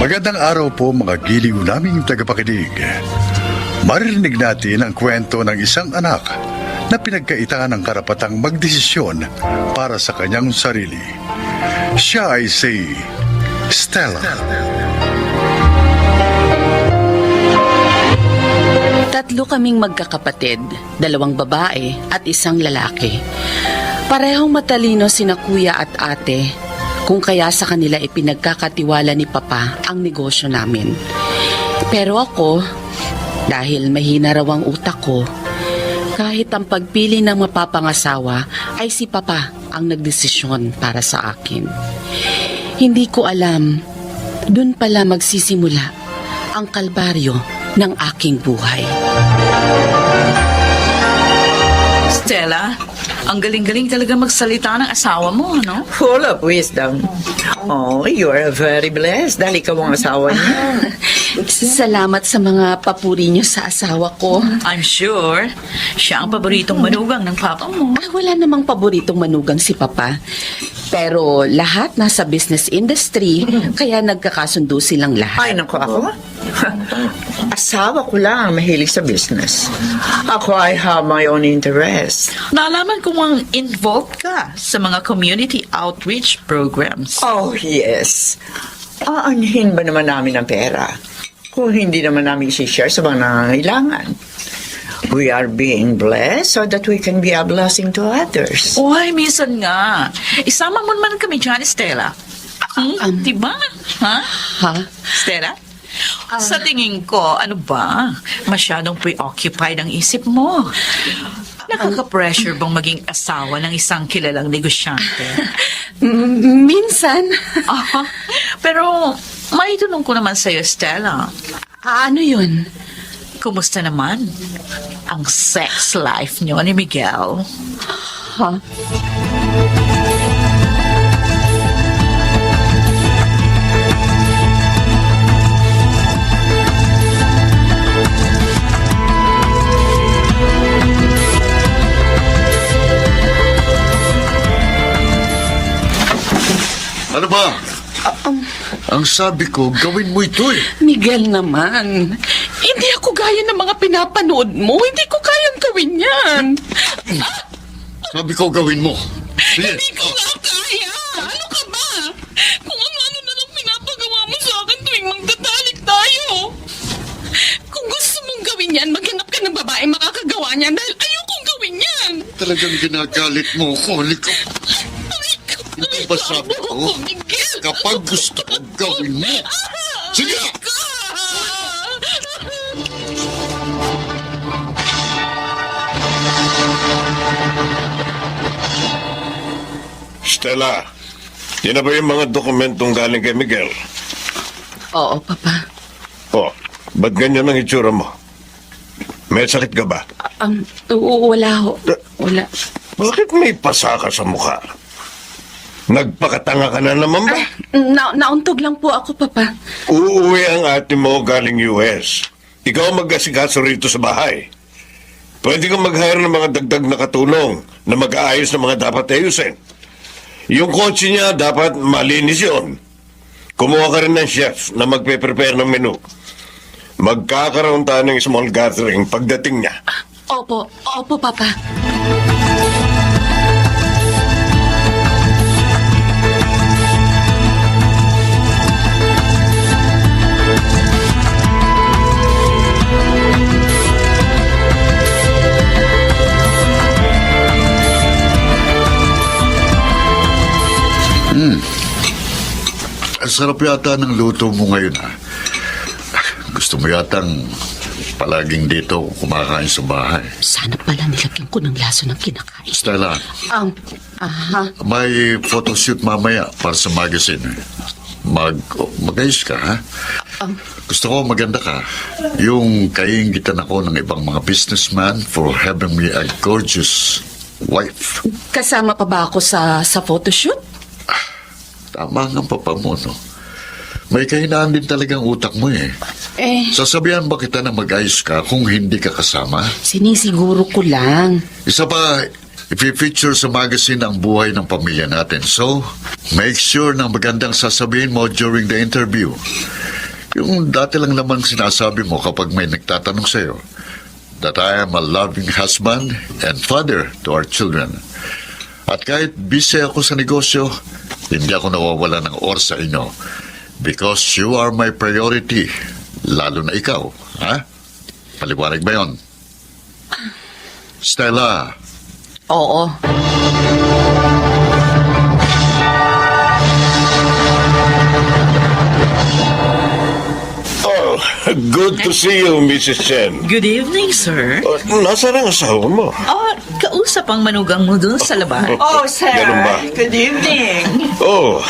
Magandang araw po mga giliw naming tagapakinig. Maririnig natin ang kwento ng isang anak na pinagkaitan ng karapatang magdesisyon para sa kanyang sarili. Siya ay si Stella. Tatlo kaming magkakapatid, 2 babae at 1 lalaki. Parehong matalino sina kuya at ate, kung kaya sa kanila ipinagkakatiwala ni Papa ang negosyo namin. Pero ako, dahil mahina raw ang utak ko, kahit ang pagpili ng mapapangasawa ay si Papa ang nagdesisyon para sa akin. Hindi ko alam, dun pala magsisimula ang kalbaryo ng aking buhay. Stella, ang galing-galing talaga magsalita ng asawa mo, ano? Full of wisdom. Oh, you are very blessed dahil ikaw ang asawa niya. Salamat sa mga papuri niyo sa asawa ko. I'm sure, siya ang paboritong manugang ng papa mo. Wala namang paboritong manugang si Papa. Pero lahat nasa business industry, kaya nagkakasundo silang lahat. Ay, naku, ako? Asawa ko lang ang mahilig sa business. Ako, I have my own interest. Naalaman ko ang involved ka sa mga community outreach programs. Oh, yes. Aanhin ba naman namin ang pera kung hindi naman namin i-share sa mga nangangailangan? We are being blessed so that we can be a blessing to others. Uy, minsan nga. Isama mo naman kami dyan, Stella. Diba? Ha? Ha? Stella? Sa tingin ko, ano ba? Masyadong preoccupied ang isip mo. Nakaka-pressure bang maging asawa ng isang kilalang negosyante? Minsan. Pero, maitanong ko naman sa'yo, Stella. Ano yun? Kumusta naman ang sex life niyo ni Miguel? Ha? Ano ba? Ang sabi ko, gawin mo ito eh. Miguel naman. Hindi ako gaya ng mga pinapanood mo. Hindi ko kayang gawin yan. Sabi ko, gawin mo. Hindi ko nga kaya. Ano ka ba? Kung ano-ano na lang pinapagawa mo sa akin tuwing magtatalik tayo. Kung gusto mong gawin yan, maghanap ka ng babae makakagawa niyan dahil ayokong gawin yan. Talagang ginagalit mo ako. Halika. Hindi ba sabi ko? Miguel! Kapag gusto ko, gawin mo. Sige! Stella, yan na ba yung mga dokumentong galing kay Miguel? Oo, Papa. Oh, ba't ganyan ang itsura mo? May sakit ka ba? Wala ho. Wala. Bakit may pasa ka sa mukha? Nagpakatanga ka na naman ba? Nauntog lang po ako, Papa. Uuwi ang ate mo galing US. Ikaw ang mag-asikaso rito sa bahay. Pwede kang mag-hire ng mga dagdag na katulong na mag-aayos ng mga dapat ayusin. Yung kotse niya dapat malinis yun. Kumuha ka rin ng chef na magpe-prepare ng menu. Magkakaroon tayo ng small gathering pagdating niya. Opo, Papa. Ang sarap yata ng luto mo ngayon, ha? Gusto mo yatang palaging dito kumakain sa bahay. Sana pala nilagyan ko ng laso ng kinakain. Stella, Aha. may photoshoot mamaya para sa magazine. Mag-ayos ka, ha? Gusto ko maganda ka. Yung kaingitan ako ng ibang mga businessman for having me a gorgeous wife. Kasama pa ba ako sa photoshoot? Tama nga papa mo, no? May kahinaan din talagang utak mo eh. Sasabihan ba kita na mag-ayos ka kung hindi ka kasama? Sinisiguro ko lang. Isa pa, Ipi-feature sa magazine ang buhay ng pamilya natin. So, make sure na magandang sasabihin mo during the interview. Yung dati lang naman sinasabi mo kapag may nagtatanong sa'yo, that I am a loving husband and father to our children. At kahit busy ako sa negosyo, hindi ako nawawala ng oras sa inyo. Because you are my priority, lalo na ikaw. Ha? Paliwanag ba yun? Stella, Oo. Oh, good to see you, Mrs. Chen. Good evening, sir. Nasaan ang asawa mo? Oh, kausap ang manugang mo dun sa labas. Oh, sir. Ganun ba? Good evening. Oh,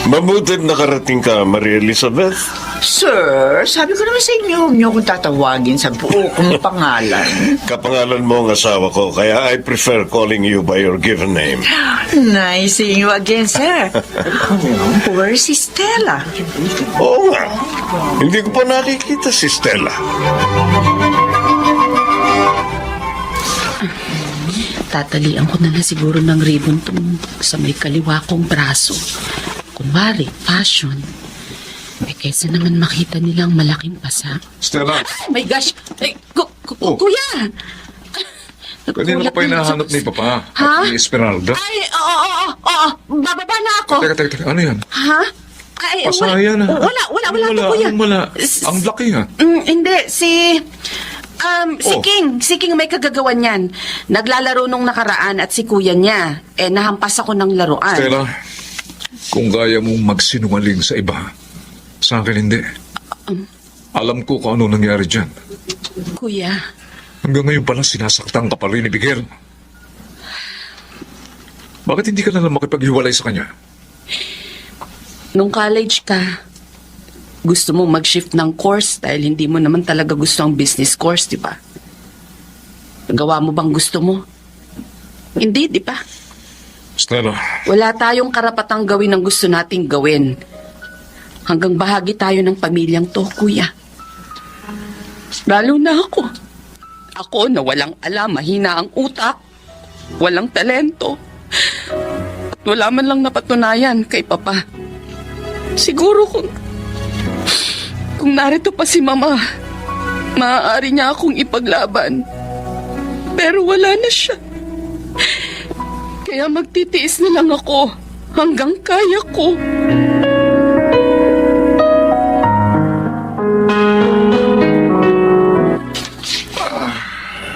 mabutit nakarating ka, Maria Elizabeth. Sir, sabi ko naman sa inyo, huwag niyo akong tatawagin sa buo kong pangalan. Kapangalan mo ang asawa ko, kaya I prefer calling you by your given name. Nice seeing you again, sir. Where is si Stella? Oo nga. Hindi ko pa nakikita si Stella. Tatalian ko na lang siguro ng ribbon tong sa may kaliwa kong braso. Kunwari, fashion. Eh, kaysa naman makita nilang malaking pasa. Stella, Oh my gosh! Ay, Oh. kuya! kanina ka pa hinahanap ni Papa Ha? at ni Esmeralda. Ay, oo. Bababa na ako. Teka, ano yan? Ha? Ay, Pasa yan, ha? Wala to, kuya. Anong wala? Ang laki, ha? Hindi, si Oh. King may kagagawan yan. Naglalaro nung nakaraan at si kuya niya. Nahampas ako ng laruan. Stella, kung gaya mong magsinungaling sa iba, sa akin hindi. Alam ko kung ano nangyari dyan. Kuya, Hanggang ngayon pala sinasaktan ka pa rin ni Miguel. Bakit hindi ka na lang makipaghiwalay sa kanya? nung college ka, gusto mo mag-shift ng course dahil hindi mo naman talaga gusto ang business course, di ba? Gawa mo bang gusto mo? Hindi, di ba? Stella, Wala tayong karapatang gawin ang gusto nating gawin. Hanggang bahagi tayo ng pamilyang to, kuya. Lalo na ako. Ako na walang alam, mahina ang utak, walang talento. At wala man lang napatunayan kay Papa. Siguro kung narito pa si Mama, maaari niya akong ipaglaban. Pero wala na siya. Kaya magtitiis na lang ako hanggang kaya ko.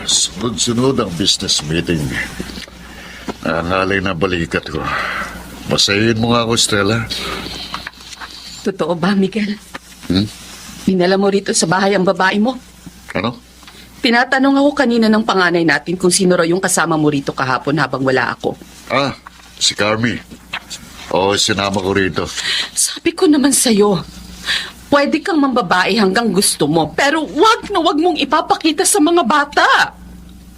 Sunod-sunod ang business meeting. Nangalay na balikat ko. Masayin mo nga ako, Stella. Totoo ba, Miguel? Dinala mo rito sa bahay ang babae mo? Ano? Tinatanong ako kanina ng panganay natin kung sino raw yung kasama mo rito kahapon habang wala ako. Si Carmi. Oo, sinama ko rito. Sabi ko naman sa'yo, pwede kang mambabae hanggang gusto mo, pero wag na wag mong ipapakita sa mga bata.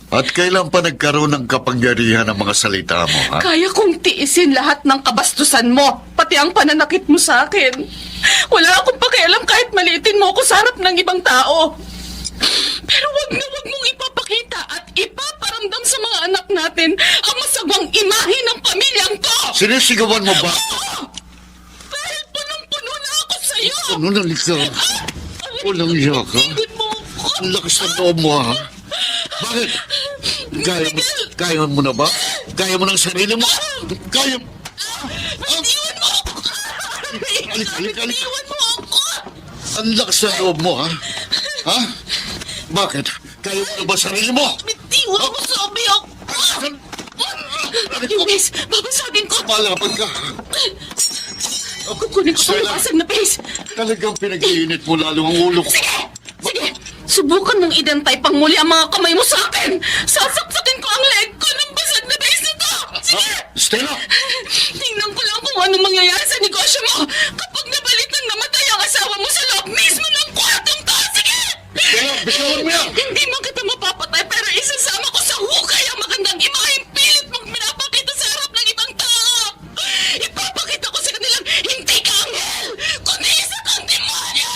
At kailan pa nagkaroon ng kapangyarihan ng mga salita mo, ha? Kaya kong tiisin lahat ng kabastusan mo, pati ang pananakit mo sa akin. Wala akong pakialam kahit maliitin mo ako sa harap ng ibang tao. Pero wag na wag mong ipapakita at ipaparamdam sa mga anak natin ang masagwang imahe ng pamilyang to! Sinisigawan mo ba? Dahil punong-puno na ako sa'yo! Ano na lika? Walang iya ka? Tigil mo ako! Ang lakas ng loob mo, ha? Bakit? Kaya mo na ba? Kaya mo ng sarili mo? Kaya mo? Iwan mo ako! Alik. Iwan mo ako! Ang lakas ng loob mo, ha? Ha? Bakit? Kaya mo na ba sarili mo? Bitiwan mo sabi ako! Luis, babasagin ko! Malapad ka. Kukunin ko ang basag na face! Talagang pinag-iinit mo lalo ang ulo ko. Sige! Subukan mong idantay pang muli ang mga kamay mo sa akin! Sasaksakin ko ang leg ko ng basag na face na to! Sige! Stella! Tingnan ko lang kung ano mangyayari sa negosyo mo kapag nabalitang namatay ang asawa mo sa loob mismo ng kwartong to! Sige! Stella, bitawan mo yan! Hindi man kita mapapatay pero isasama ko sa hukay ang magandang imaheng pilit mong pinapakita sa harap ng ibang tao! Ipapakita ko sa kanilang hindi ka anghel, kundi isa kang demonyo!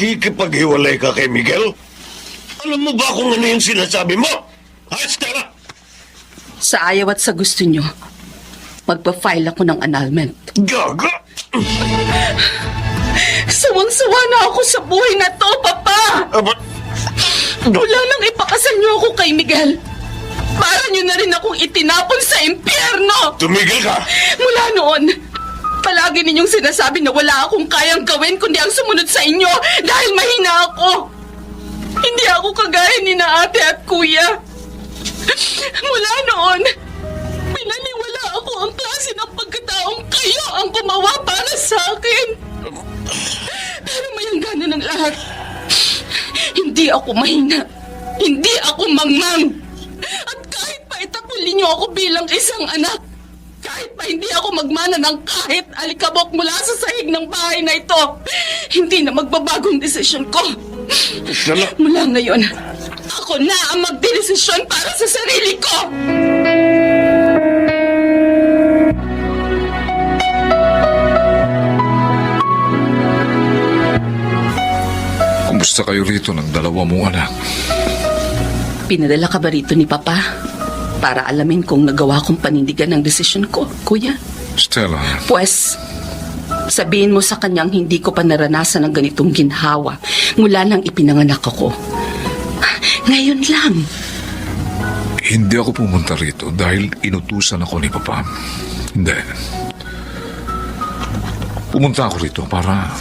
Nakikipaghiwalay ka kay Miguel? Alam mo ba kung ano yung sinasabi mo? Ha, Stella? Sa ayaw at sa gusto nyo, magpa-file ako ng annulment. Gaga! Sawang-sawa na ako sa buhay na to, Papa! Aba, Mula nang ipakasal niyo ako kay Miguel, para niyo na rin akong itinapon sa impyerno! tumigil ka! Mula noon, palagi ninyong sinasabi na wala akong kayang gawin kundi ang sumunod sa inyo dahil mahina ako. Hindi ako kagaya ni na ate at kuya. Mula noon, pinaniwala ako ang klase ng pagkataong kayo ang gumawa para sa akin. Pero mayangganan ng lahat. Hindi ako mahina. Hindi ako mangmang. At kahit pa itakulin niyo ako bilang isang anak, kahit pa hindi ako magmana ng kahit alikabok mula sa sahig ng bahay na ito, hindi na magbabagong desisyon ko. Stella, Mula ngayon, ako na ang magdedesisyon para sa sarili ko. Kumusta kayo rito ng dalawa mong anak? Pinadala ka ba rito ni Papa? Para alamin kung nagawa kong panindigan ng desisyon ko, Kuya? Stella, Pues, sabihin mo sa kanyang hindi ko pa naranasan ng ganitong ginhawa mula nang ipinanganak ako. Ngayon lang. hindi ako pumunta rito dahil inutusan ako ni Papa. Hindi. Pumunta ako rito para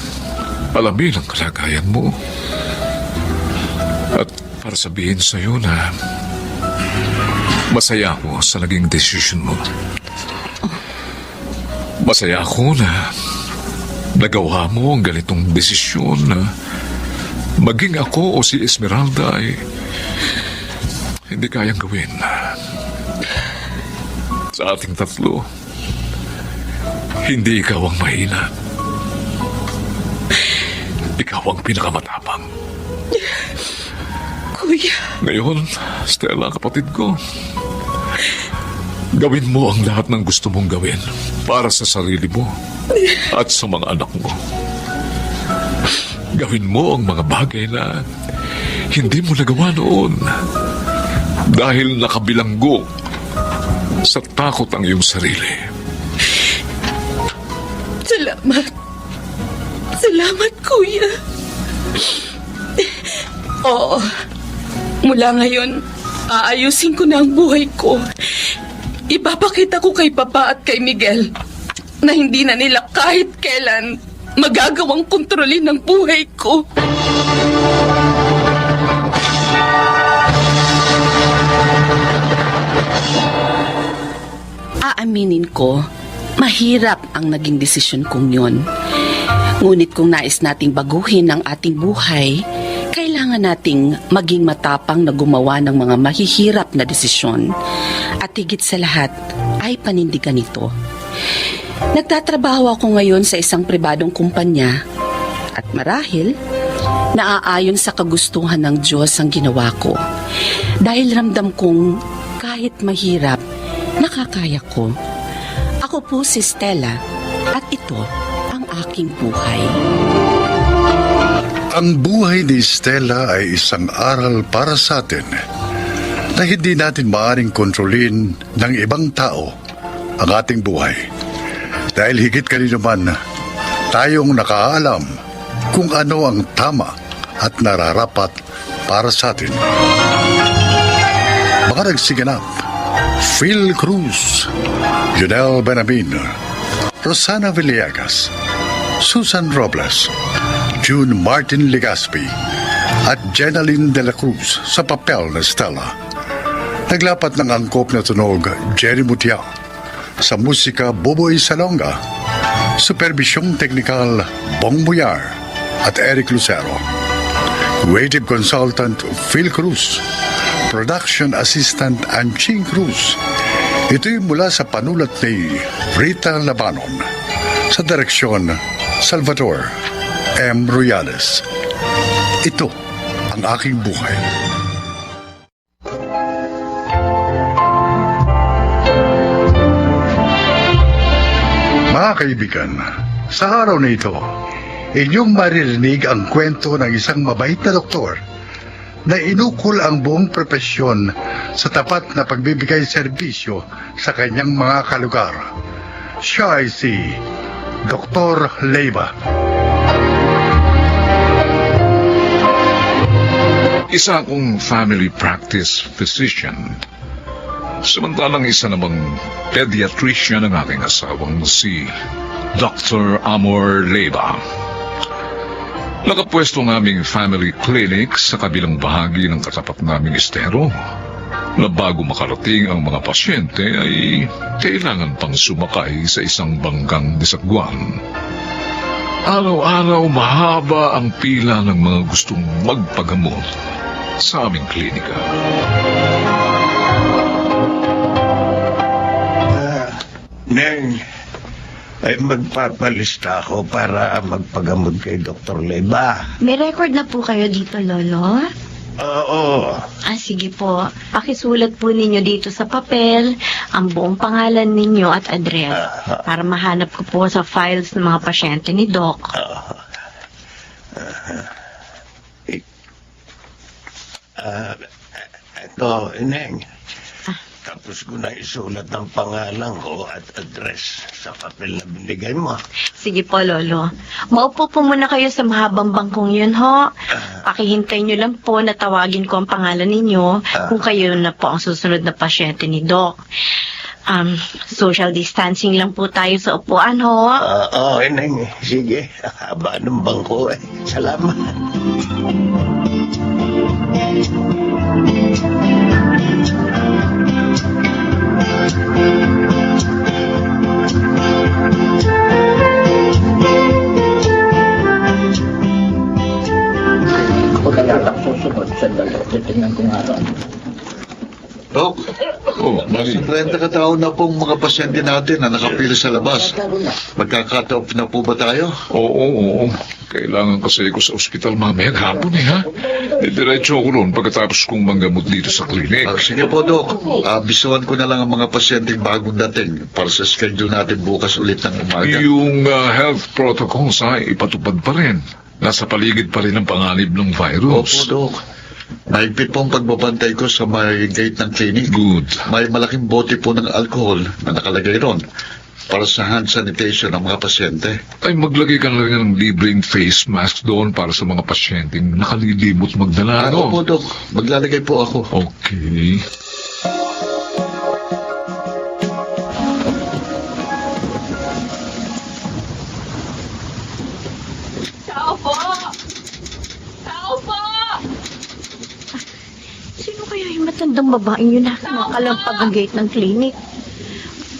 alamin ang kalagayan mo. At para sabihin sa'yo na masaya ako sa naging desisyon mo. Masaya ako na nagawa mo ang ganitong desisyon na maging ako o si Esmeralda ay hindi kayang gawin. Sa ating tatlo, hindi ikaw ang mahina. Ikaw ang pinakamatapang. Kuya. Ngayon, Stella, kapatid ko, gawin mo ang lahat ng gusto mong gawin para sa sarili mo at sa mga anak mo. Gawin mo ang mga bagay na hindi mo nagawa noon dahil nakabilanggo sa takot ang iyong sarili. Salamat. Salamat, Kuya. Oo. Mula ngayon, aayusin ko na ang buhay ko. Ipapakita ko kay Papa at kay Miguel na hindi na nila kahit kailan magagawang kontrolin ang buhay ko. Aaminin ko, mahirap ang naging desisyon kong yon. Ngunit kung nais nating baguhin ang ating buhay, kailangan nating maging matapang na gumawa ng mga mahihirap na desisyon. At higit sa lahat ay panindigan ito. Nagtatrabaho ako ngayon sa isang pribadong kumpanya at marahil naaayon sa kagustuhan ng Diyos ang ginawa ko. Dahil ramdam kong kahit mahirap, nakakaya ko. Ako po si Stella at ito ang aking buhay. Ang buhay ni Stella ay isang aral para sa atin na hindi natin maaaring kontrolin ng ibang tao ang ating buhay. Dahil higit kanino man, tayong nakaalam kung ano ang tama at nararapat para sa atin. Mga nagsiganap, Phil Cruz, Yunel Benamino, Rosana Villegas, Susan Robles, June Martin Legaspi, at Jenaline de la Cruz sa papel na Stella. Naglapat ng angkop na tunog Jerry Mutia, sa musika Boboy Salonga, supervisyong teknikal Bong Buyar at Eric Lucero. Creative Consultant Phil Cruz, Production Assistant Anching Cruz. Ito'y mula sa panulat ni Rita Labanon, sa direksyon Salvador M. Royales. Ito ang aking buhay. Mga kaibigan, sa araw na ito, inyong maririnig ang kwento ng isang mabait na doktor na inukol ang buong propesyon sa tapat na pagbibigay serbisyo sa kanyang mga kalugar. Siya ay si Dr. Leyva. Isa akong family practice physician. Samantalang isa namang pediatrician ang aking asawang si Dr. Amor Leyva. Nakapwesto ng aming family clinic sa kabilang bahagi ng katapat naming estero na bago makarating ang mga pasyente ay kailangan pang sumakay sa isang banggang disagwan. Araw-araw mahaba ang pila ng mga gustong magpagamot sa aming klinika. Neng, ay magpapalista ako para magpagamot kay Dr. Leyva. May record na po kayo dito, Lolo? Oo. Sige po. Pakisulat po ninyo dito sa papel ang buong pangalan ninyo at address para mahanap ko po sa files ng mga pasyente ni Doc. Ito, Neng. Tapos ko na isulat ng pangalan ko at address sa papel na binigay mo. Sige po, Lolo. Maupo po muna kayo sa mahabang bangkong yun, ho. Pakihintay nyo lang po na tawagin ko ang pangalan ninyo kung kayo na po ang susunod na pasyente ni Doc. Social distancing lang po tayo sa upuan, ho. Oo, Neng. Sige, haba ng bangko eh. Salamat. Dok, Mali. 30 katao na pong mga pasyente natin na nakapila sa labas. Magkaka-off na po ba tayo? Oo. Kailangan kasi ko sa ospital mamayang hapon ha. Diretso ako ron pagkatapos kong manggamot dito sa klinik. Sige po, Dok. Bisuhan ko na lang ang mga pasyenteng bagong dating para sa schedule natin bukas ulit ng umaga. Yung health protocols ay ipatupad pa rin. Nasa paligid pa rin ang panganib ng Opo, virus. Dok. Mahigpit po ang pagbabantay ko sa may gate ng clinic. Good. May malaking bote po ng alcohol na nakalagay ron para sa hand sanitation ng mga pasyente. Ay maglagay ka na rin ng libreng face mask doon para sa mga pasyenteng nakalilimot magdala. Opo, Dok. Maglalagay po ako. Okay. Tao po! Tao po! Sino kaya yung matandang babaeng yun na makalampag ang gate ng clinic?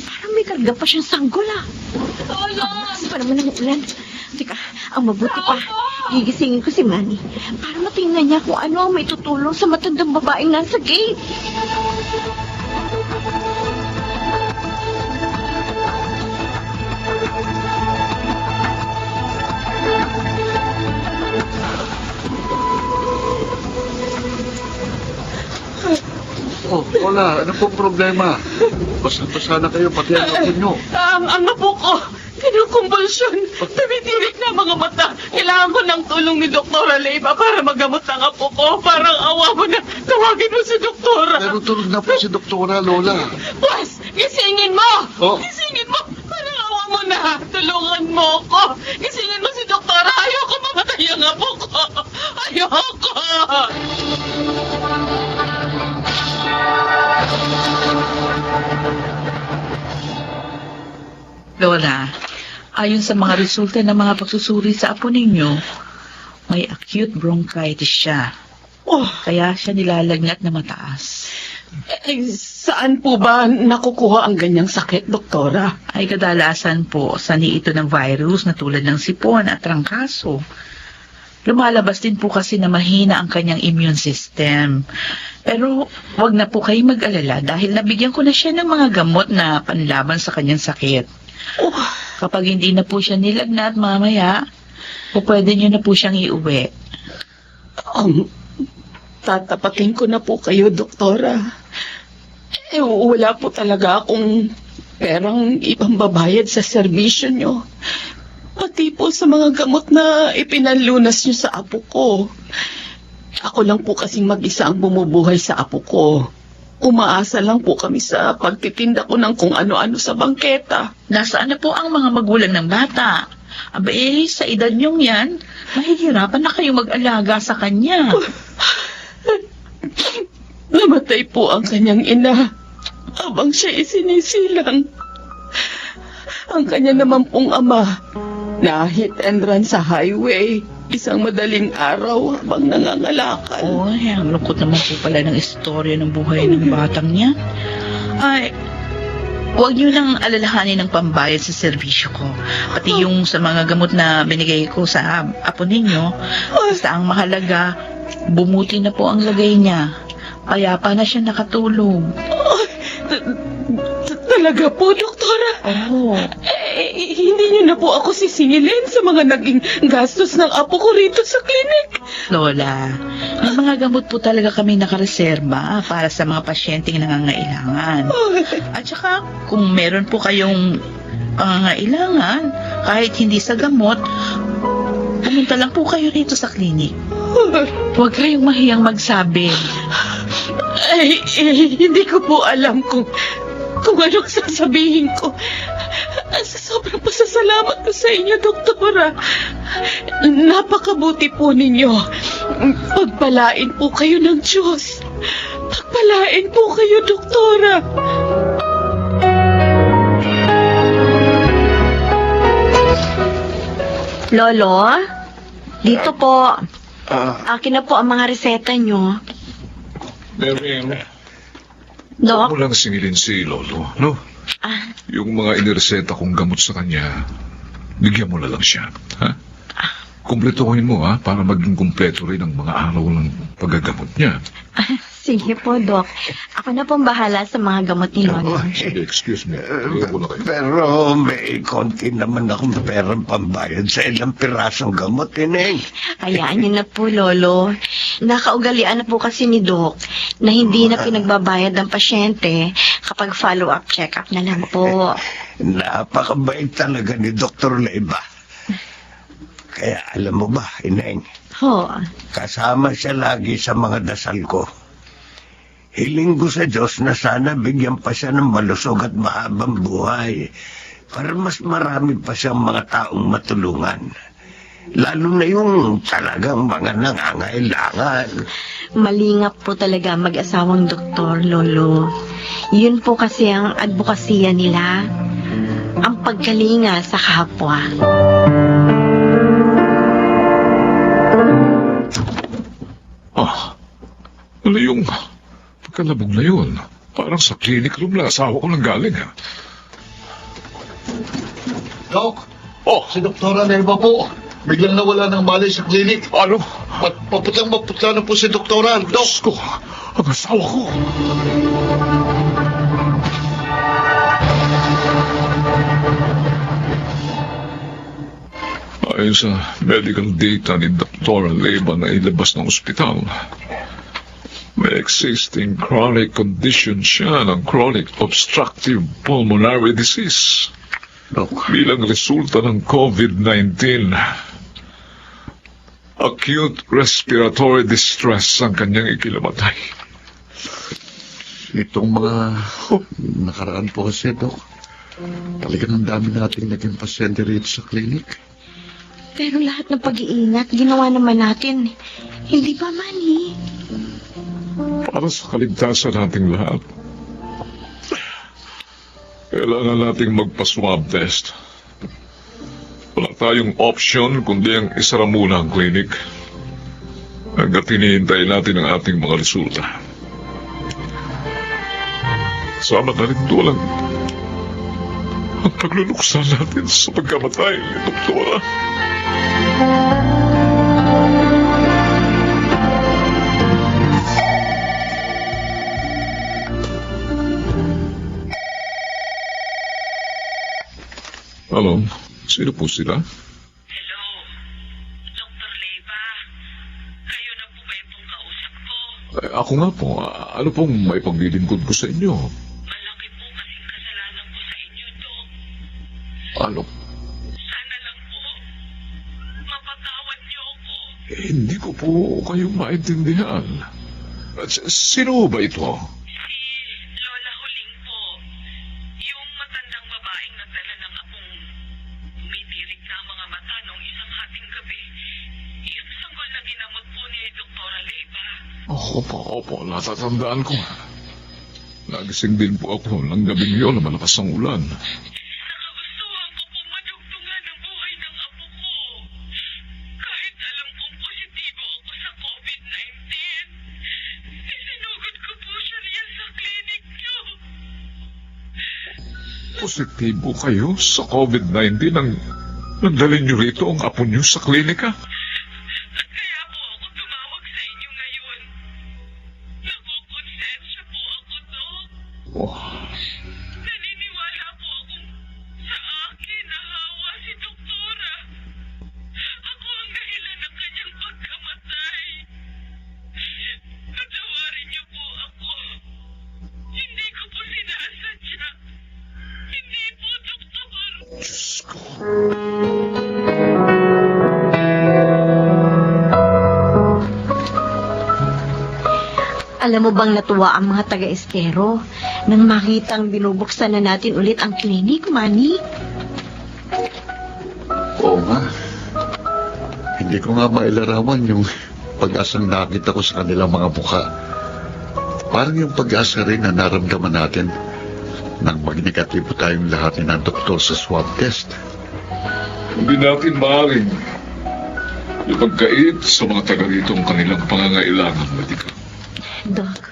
Parang may karga pa siyang sanggol, Kasi pa naman ang ulan. Teka, ang mabuti pa, gigisingin ko si Manny para matingnan niya kung ano ang may tutulong sa matandang babaeng nasa gate. Oh, wala. Ano pong problema? Basta na kayo, pati ang apo nyo. Ang apo ko, kinukumbulsyon. Tumitirik na mga mata. Kailangan ko ng tulong ni Dr. Leyva para magamot ang apo ko. Parang awa mo na. Tawagin mo si Doktora. Pero tulog na po si Doktora, Lola. Pwes, gisingin mo! Oh. Gisingin mo! Parang awa mo na. Tulungan mo ko. Gisingin mo si Doktora. Ayoko mamatay ang apo ko. Ayoko! Lola, ayon sa mga resulta ng mga pagsusuri sa apo ninyo, may acute bronchitis siya. Kaya siya nilalagnat na mataas. Saan po ba nakukuha ang ganyang sakit, Doktora? Ay kadalasan po sani ito ng virus na tulad ng sipon at trangkaso. Lumalabas din po kasi na mahina ang kanyang immune system. Pero wag na po kayo mag-alala dahil nabigyan ko na siya ng mga gamot na panlaban sa kanyang sakit. Kapag hindi na po siya nilagnat mamaya, pwede niyo na po siyang iuwi. Tatapatin ko na po kayo, Doktora. Wala po talaga akong perang ibang babayad sa serbisyo nyo. Pag pati po sa mga gamot na ipinanlunas niyo sa apo ko. Ako lang po kasing mag-isa ang bumubuhay sa apo ko. Umaasa lang po kami sa pagtitinda ko ng kung ano-ano sa bangketa. Nasaan na po ang mga magulang ng bata? Aba sa edad niyong yan, mahihirapan na kayo mag-alaga sa kanya. Namatay po ang kanyang ina habang siya isinisilang. Ang kanya naman pong ama, na-hit and run sa highway. Isang madaling araw habang nangangalakal. Oy, ang lungkot naman po pala ng istorya ng buhay ng batang niya. Ay, huwag niyo nang alalahanin ng pambayad sa serbisyo ko. Pati yung sa mga gamot na binigay ko sa apo ninyo. Basta ang mahalaga, bumuti na po ang lagay niya. Payapa na siya nakatulog. Talaga po, doktora? Oo. Hindi niyo na po ako sisingilin sa mga naging gastos ng apo ko rito sa klinik. Lola, may mga gamot po talaga kami nakareserba para sa mga pasyenteng nangangailangan. At saka, kung meron po kayong pangangailangan, kahit hindi sa gamot, pumunta lang po kayo rito sa klinik. Huwag kayong mahiyang magsabi. Hindi ko po alam kung anong sasabihin ko. Sa sobrang pasasalamat ko sa inyo, doktora. Napakabuti po ninyo. Pagpalain po kayo ng Diyos. Pagpalain po kayo, doktora. Lolo, dito po. Akin na po ang mga reseta nyo. Mary, Dok, mo lang singilin si Lolo, no? Yung mga inireseta kong gamot sa kanya, bigyan mo na lang siya, ha? Kumpletuhin mo, ha? Para maging kumpleto rin ang mga araw ng paggagamot niya. sige po, Dok. Ako na pong bahala sa mga gamot ni Lolo. Sige, excuse me. Ayoko na kayo. Pero may konti naman akong perang pambayad sa ilang pirasong gamot, Ineng. Hayaan niyo na po, Lolo. Nakaugalian na po kasi ni Doc na hindi na pinagbabayad ng pasyente kapag follow-up check-up na lang po. Napakabait talaga ni Dr. Leiva. Kaya alam mo ba, Ineng, Ho, kasama siya lagi sa mga dasal ko. Hiling ko sa Diyos na sana bigyan pa siya ng malusog at mahabang buhay para mas marami pa siyang mga taong matulungan. Lalo na yung talagang mga nangangailangan. malingap po talaga mag-asawang doktor, Lolo. Yun po kasi ang advokasya nila. Ang pagkalinga sa kapwa. Ano yung pagkalabog na yun? Parang sa clinic room lang, asawa ko lang galing, ha? Doc, si Doktora Neva po. Biglang nawala ng malay sa klinik. Ano? Maputlang-maputla na po si Doktora. Doc, Diyos ko, ang asawa ko. Ayon sa medical data ni Dr. Leiva na ilabas ng ospital, may existing chronic condition siya ng chronic obstructive pulmonary disease. Bilang resulta ng COVID-19, acute respiratory distress ang kanyang ikinamatay. itong mga nakaraan po kasi, Doc. Talagang ang dami nating naging pasyente rito sa klinik. Pero lahat ng pag-iingat, ginawa naman natin. Hindi ba, Manny? Para sa kaligtasan nating lahat, kailangan nating magpa-swab test. Wala tayong option kundi ang isara muna ang klinik hanggat hinihintay natin ang ating mga resulta. Sama na rin doon ang pagluluksa natin sa pagkamatay ni Doktora. Hello, sino po sila? Hello, Dr. Leiva. Kayo na po ba itong kausap ko? Ako nga po, ano pong may paglilingkod ko sa inyo? Malaki po kasing kasalanan ko sa inyo, Doc. Ano? Sana lang po po kayong maintindihan. At sino ba ito? Lola Huling po. Yung matandang babaeng nagdala ng apong umitirik na ang mga mata nung isang hating gabi. Yung sanggol na ginamot po ni Doktora Leyva. Opo, natatandaan ko. Nagising din po ako ng gabing yun na malakas ang ulan. Nakagustuhan ko pong madugtungan ang buhay ng apo ko. Kahit alam kong positibo ako sa COVID-19. Isinugod ko po siya niya sa klinik niyo. Positibo kayo sa COVID-19 nang nagdalhin niyo rito ang apo niyo sa klinika? At kaya po ako tumawag sa inyo ngayon. Nakukonsensya po ako, Dok. Oh, Naniniwala po akong sa akin nahawa si Doktora. Ako ang dahilan ng kanyang pagkamatay. Patawarin niyo po ako. Hindi ko po sinasadya. Hindi po, Doktor. Diyos ko. Alam mo bang natuwa ang mga taga-estero nang makitang binubuksan na natin ulit ang klinik, Manny? Oo nga. Hindi ko nga mailarawan yung pag-asang nakita ko sa kanilang mga mukha. Parang yung pag-asa rin na naramdaman natin nang magnegatibo tayong lahat ni ng doktor sa swab test. Hindi natin maaaring ipagkait sa mga taga rito ang kanilang pangangailangan medikal. Doc,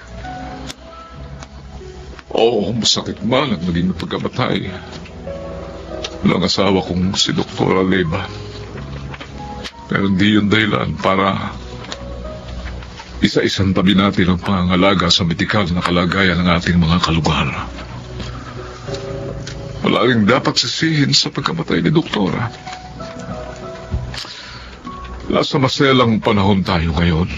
Oo, masakit man ang naging pagkamatay ng asawa kong si Dr. Leyva. Pero hindi yun dahilan para isa-isang tabi natin ang pangangalaga sa medikal na kalagayan ng ating mga kalugar. Wala rin dapat sisihin sa pagkamatay ni Doktora. Nasa maselang panahon tayo ngayon.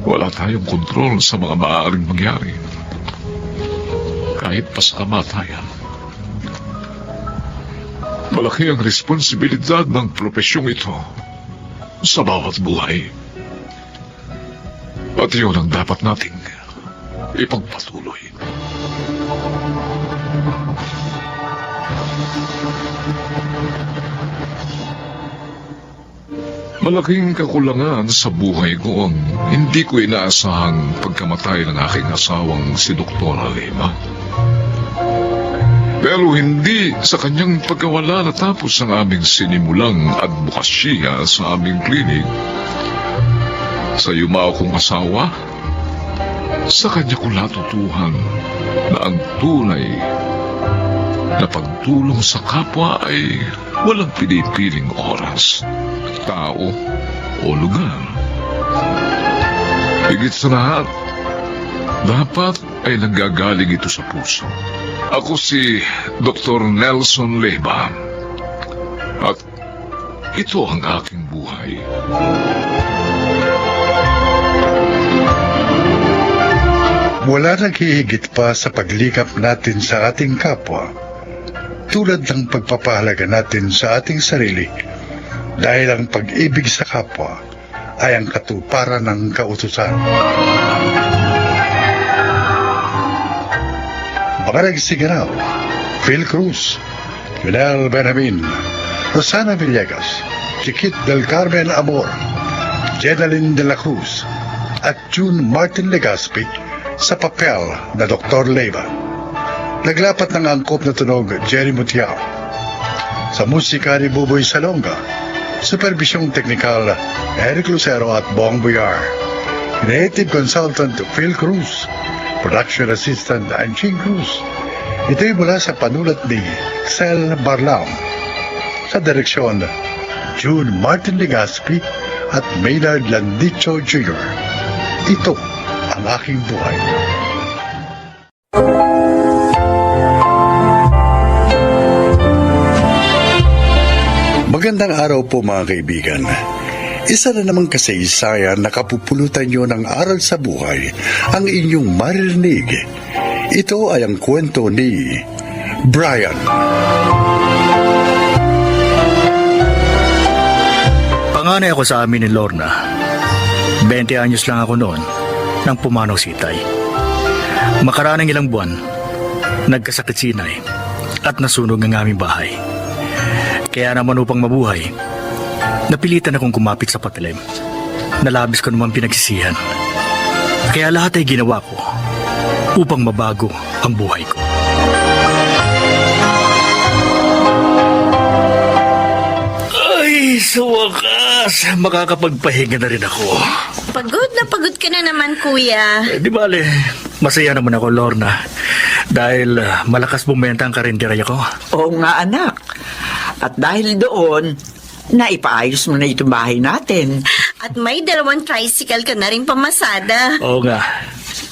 Wala tayong kontrol sa mga maaaring mangyari. Kahit pa sa kamatayan. Malaki ang responsibilidad ng profesyong ito sa bawat buhay. At yun ang dapat nating ipagpatuloy. Malaking kakulangan sa buhay ko ang hindi ko inaasahang pagkamatay ng aking asawang si Dr. Leyva. Pero hindi sa kanyang pagkawala natapos ang aming sinimulang advokasya sa aming klinik. Sa yumao kong asawa, sa kanya ko natutuhan na ang tunay na pagtulong sa kapwa ay walang pinipiling oras, tao o lugar. Higit sa lahat, dapat ay nanggagaling ito sa puso. Ako si Dr. Nelson Leyva at ito ang aking buhay. Wala naghihigit pa sa paglikap natin sa ating kapwa, tulad ng pagpapahalaga natin sa ating sarili, dahil ang pag-ibig sa kapwa ay ang katuparan ng kautusan. Mga nagsiganaw, Phil Cruz, Junel Benjamin, Rosana Villegas, Chiquit del Carmen Amor, Jenaline de la Cruz, at June Martin Legaspi sa papel na Dr. Leyva. Naglapat ng angkop na tunog Jerry Mutiao. Sa musika ni Buboy Salonga, supervisyong teknikal Eric Lucero at Bong Buyar. Creative consultant Phil Cruz. Production assistant Anching Cruz. Ito'y mula sa panulat ni Sel Barlam. Sa direksyon, June Martin Legaspi at Maynard Landicho Jr. Ito ang aking buhay. Magandang araw po mga kaibigan. Isa na namang kasaysayan na kapupulutan nyo ng aral sa buhay ang inyong maririnig. Ito ay ang kwento ni Brian. Panganay ako sa amin ni Lorna. 20 anyos lang ako noon nang pumanaw si Itay. Makaraang ilang buwan, nagkasakit si Inay at nasunog ang aming bahay. Kaya naman upang mabuhay, napilitan akong kumapit sa patilim. Nalabis ko naman pinagsisihan. Kaya lahat ay ginawa ko upang mabago ang buhay ko. Ay, sa wakas, makakapagpahinga na rin ako. Pagod na pagod ka na naman, kuya. Di bale, masaya naman ako, Lorna. Dahil malakas bumenta ang karinderya ko. Oo nga, anak. At dahil doon, naipaayos mo na itong bahay natin. At may 2 tricycle ka na rin pamasada. Oo nga.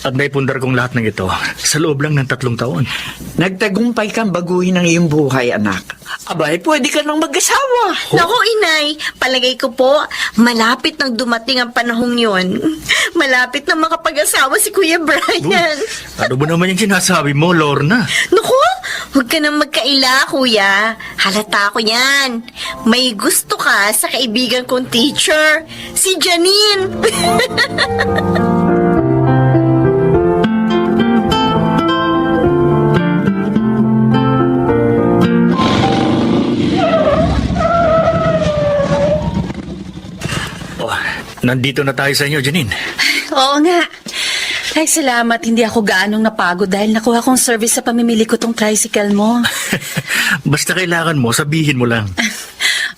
At naipundar kong lahat ng ito sa loob lang ng 3 taon. Nagtagumpay kang baguhin ang iyong buhay, anak. Abay, pwede ka nang mag-asawa. Naku, inay, palagay ko po, malapit nang dumating ang panahong yon. Malapit na makapag-asawa si Kuya Brian. Ano ba naman yung sinasabi mo, Lorna? Naku, huwag ka nang magkaila, kuya. Halata ko yan. May gusto ka sa kaibigan kong teacher, si Janine. Oh, nandito na tayo sa inyo, Janine. Oo nga. Ay, salamat. Hindi ako gaanong napagod dahil nakuha kong service sa pamimili ko tong tricycle mo. Basta kailangan mo, sabihin mo lang.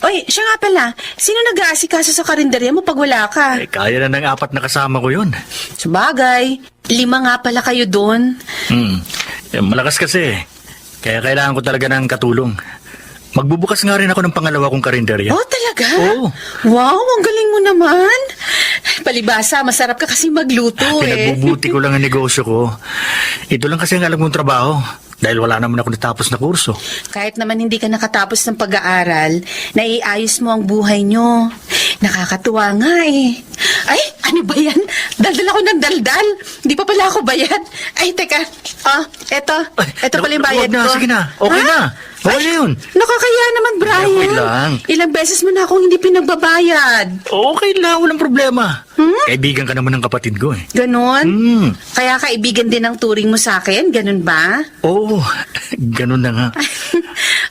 Oy, siya nga pala. Sino nag-aasikaso sa karinderya mo pag wala ka? Eh, kaya na ng 4 na kasama ko yun. Sabagay, 5 nga pala kayo doon. Malakas kasi. Kaya kailangan ko talaga ng katulong. Magbubukas nga rin ako ng pangalawa kong karinderya. Oh, talaga? Oo. Wow, ang galing mo naman. Palibasa, masarap ka kasi magluto Pinagbubuti ko lang ang negosyo ko. Ito lang kasi ang alam kong trabaho. Dahil wala naman ako natapos na kurso. Kahit naman hindi ka nakatapos ng pag-aaral, naiayos mo ang buhay nyo. Nakakatuwa nga eh. Ay, ano ba yan? Daldal ako ng daldal. Hindi pa pala ako bayad. Ay, teka. Oh, eto. Eto pala yung bayad Huwag na, ko. sige na. Okay Ha? na. Okay na yun. Nakakaya naman, Brian. Okay lang. Ilang beses mo na akong hindi pinagbabayad. Okay lang, walang problema. Kaibigan ka naman ng kapatid ko eh. Ganon? Hmm. Kaya kaibigan din ang turing mo sa akin? Ganon ba? Oo, ganun na nga.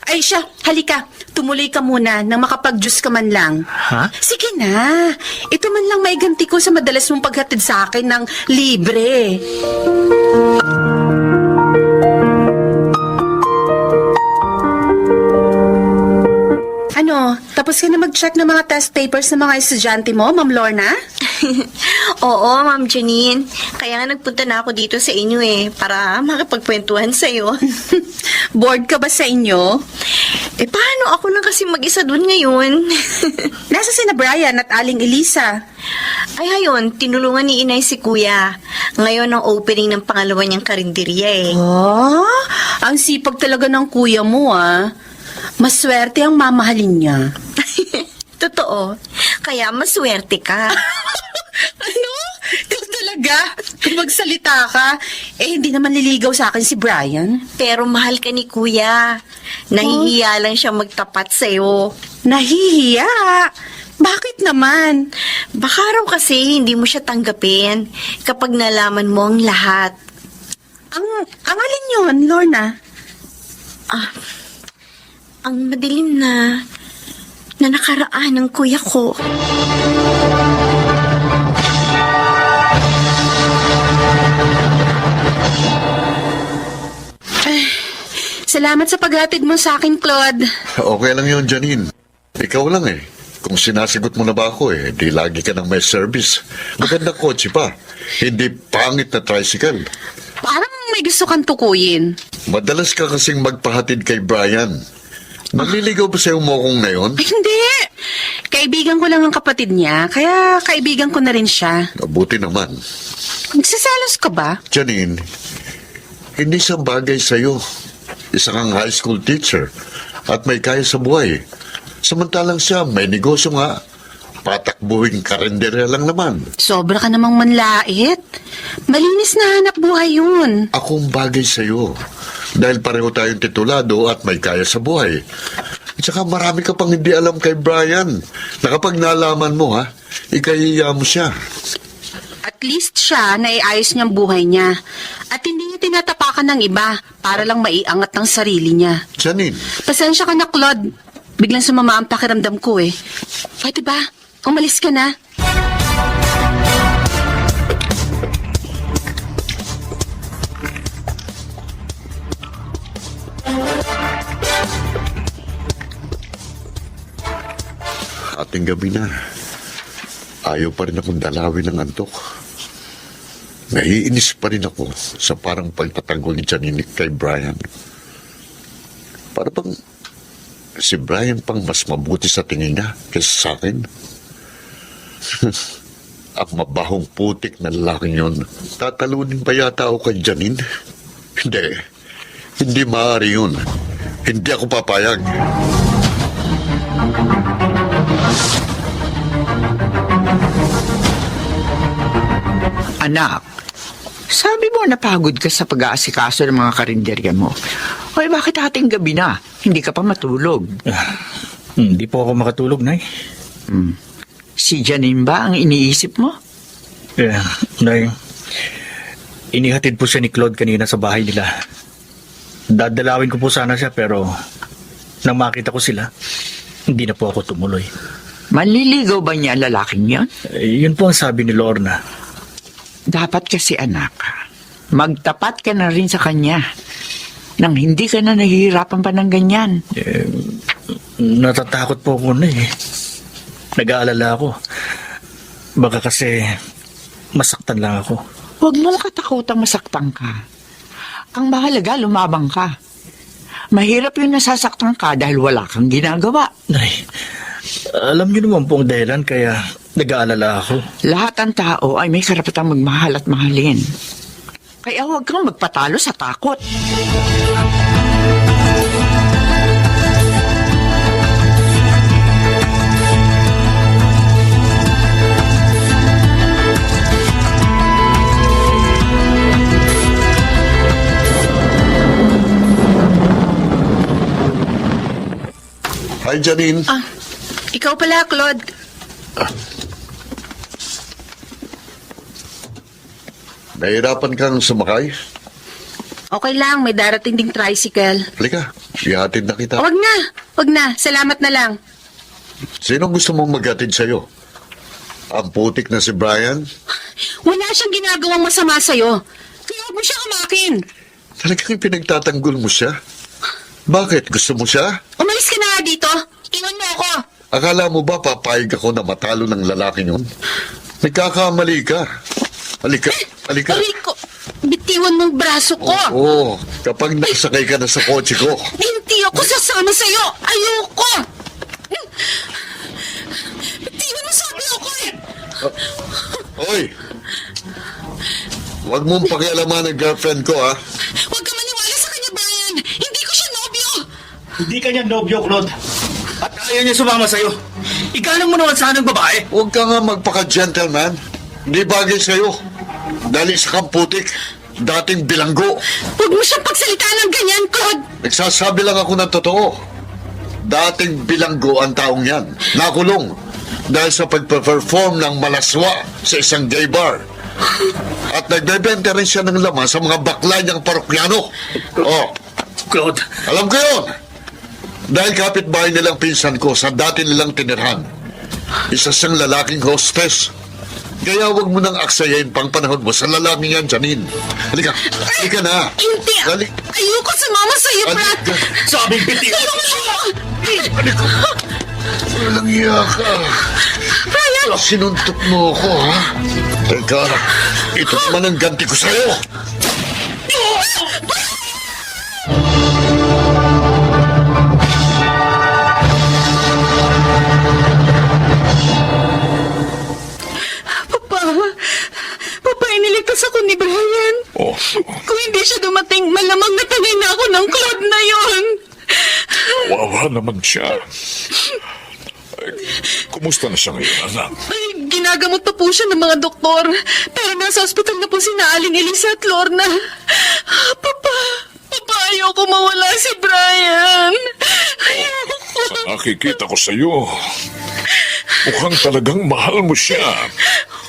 Ay siya, halika. Tumuloy ka muna nang makapag-juice ka man lang. Ha? Sige na. Ito man lang may ganti ko sa madalas mong paghatid sa akin ng libre. Ano, tapos ka na mag-check ng mga test papers ng mga estudyante mo, Ma'am Lorna? Oo, Ma'am Janine. Kaya nga nagpunta na ako dito sa inyo para makipagkwentuhan sa'yo. Bored ka ba sa inyo? Paano ako lang kasi mag-isa dun ngayon? Nasa sina Brian at Aling Elisa. Ay, hayon, tinulungan ni Inay si Kuya. Ngayon ang opening ng pangalawa niyang karinderya Oh, ang sipag talaga ng kuya mo Maswerte ang mamahalin niya. Totoo. Kaya maswerte ka. Ano? Ikaw talaga? Kung magsalita ka, hindi naman nililigaw sa akin si Brian. Pero mahal ka ni Kuya. Nahihiya lang siya magtapat sa'yo. Nahihiya? Bakit naman? Baka raw kasi hindi mo siya tanggapin kapag nalaman mo ang lahat. Ang alin yun, Lorna? Ang madilim na nakaraan ng kuya ko. Salamat sa paghatid mo sa akin, Claude. Okay lang yun, Janine. Ikaw lang eh. Kung sinasagot mo na ba ako di lagi ka nang may service. Magandang kotse pa. Hindi pangit na tricycle. Parang may gusto kang tukuyin. Madalas ka kasing magpahatid kay Brian. Naliligaw ba sa'yo mo kong ngayon? Ay, hindi. Kaibigan ko lang ang kapatid niya, kaya kaibigan ko na rin siya. Mabuti naman. Nagsasalos ka ba? Janine, hindi siya bagay sa'yo. Isa kang high school teacher at may kaya sa buhay. Samantalang siya, may negosyo nga. Patakbuhin karinderya lang naman. Sobra ka namang manlait. Malinis na hanap buhay yun. Akong bagay sa'yo. Dahil pareho tayong titulado at may kaya sa buhay. At saka marami ka pang hindi alam kay Brian. Na kapag nalaman mo, ha, ikahiya mo siya. At least siya, naiayos niyang buhay niya. At hindi niya tinatapakan ng iba para lang maiangat ng sarili niya. Janine, Pasensya ka na, Claude. Biglang sumama ang pakiramdam ko eh. Pwede ba? Umalis ka na. ating gabi na. Ayaw pa rin akong dalawin ng antok. Naiinis pa rin ako sa parang pagtatanggol ni Janine kay Brian. Para bang si Brian pang mas mabuti sa tingin niya kaysa sa akin. Ang mabahong putik na lalaking yun. Tatalunin ba yata ako kay Janine? Hindi. Hindi maaari yun. Hindi ako papayag. Anak, sabi mo napagod ka sa pag-aasikaso ng mga karinderya mo. Hoy, bakit ating gabi na? Hindi ka pa matulog. Hindi po ako makatulog, Nay. Si Janine ba ang iniisip mo? Nay, inihatid po siya ni Claude kanina sa bahay nila. Dadalawin ko po sana siya pero nang makita ko sila, hindi na po ako tumuloy. Manliligaw ba niya ang lalaking yan? Yun po ang sabi ni Lorna. Dapat kasi anak, magtapat ka na rin sa kanya nang hindi ka na nahihirapan pa ng ganyan. Natatakot po ako na eh. Nag-aalala ako. Baka kasi masaktan lang ako. Huwag mong katakutang masaktan ka. Ang mahalaga, lumabang ka. Mahirap yung nasasaktan ka dahil wala kang ginagawa. Nay, alam niyo naman po ang dahilan kaya nag-aalala ako. Lahat ng tao ay may karapatang magmahal at mahalin. Kaya huwag kang magpatalo sa takot. Hi, Janine. Ikaw pala, Claude. Nahirapan kang sumakay? Okay lang, may darating ding tricycle. Halika, ihatid na kita. Wag na. Salamat na lang. Sino gusto mong maghatid sa'yo? Ang putik na si Brian? Wala siyang ginagawang masama sa'yo. Kaya huwag mo siya kamakin. Talagang pinagtatanggol mo siya? Bakit? Gusto mo siya? Umalis ka na nga dito. Iwan mo ako. Akala mo ba papayag ako na matalo ng lalaking yun? Nagkakamali ka. Halika. Aray ko, bitiwan mong braso ko. Oo, kapag nasakay ka na sa kotse ko. Hindi ako sasama sa'yo. Ayoko. Bitiwan mo sabi ako eh. Hoy! Huwag mong pakialaman ang girlfriend ko, ha? Huwag ka maniwala sa kanya, Brian. Hindi ko siya nobyo. Hindi ka niya nobyo, Claude. At ayaw niya sumama sa'yo. Igalang mo naman sana ng babae. Huwag ka nga magpaka-gentleman. Hindi bagay sa'yo. Dahil sa kamputik, dating bilanggo. Huwag mo siyang pagsalitaan ng ganyan, Claude. Nagsasabi lang ako ng totoo. Dating bilanggo ang taong yan. Nakulong. Dahil sa pagpa-perform ng malaswa sa isang gay bar. At nagbebenta rin siya ng laman sa mga bakla niyang parokyano. Oh, Claude, alam ko yun. Dahil kapitbahay nilang pinsan ko sa dati nilang tinirhan. Isa siyang lalaking hostess. Kaya huwag mo nang aksayain pang panahon mo sa lalaking yan, Janine. Halika na. Hindi. Halika. Ayoko sumama sa'yo, Brad. Halika. sabing bitiwan. Halika. Walang iya ka. Brian! Sinuntok mo ako, ha? Teka, ito naman ang ganti ko sa'yo. Papa, iniligtas ako ni Brian. Oh, Kung hindi siya dumating, malamang natanay na ako ng Claude na yon. wawa naman siya. Ay, kumusta na siya ngayon, anak? Ay, ginagamot pa po siya ng mga doktor. Pero nasa ospital na po sina Aling Elisa at Lorna. Papa, ayoko mawala si Brian. Ayoko. nakikita ko sa iyo. Mukhang talagang mahal mo siya.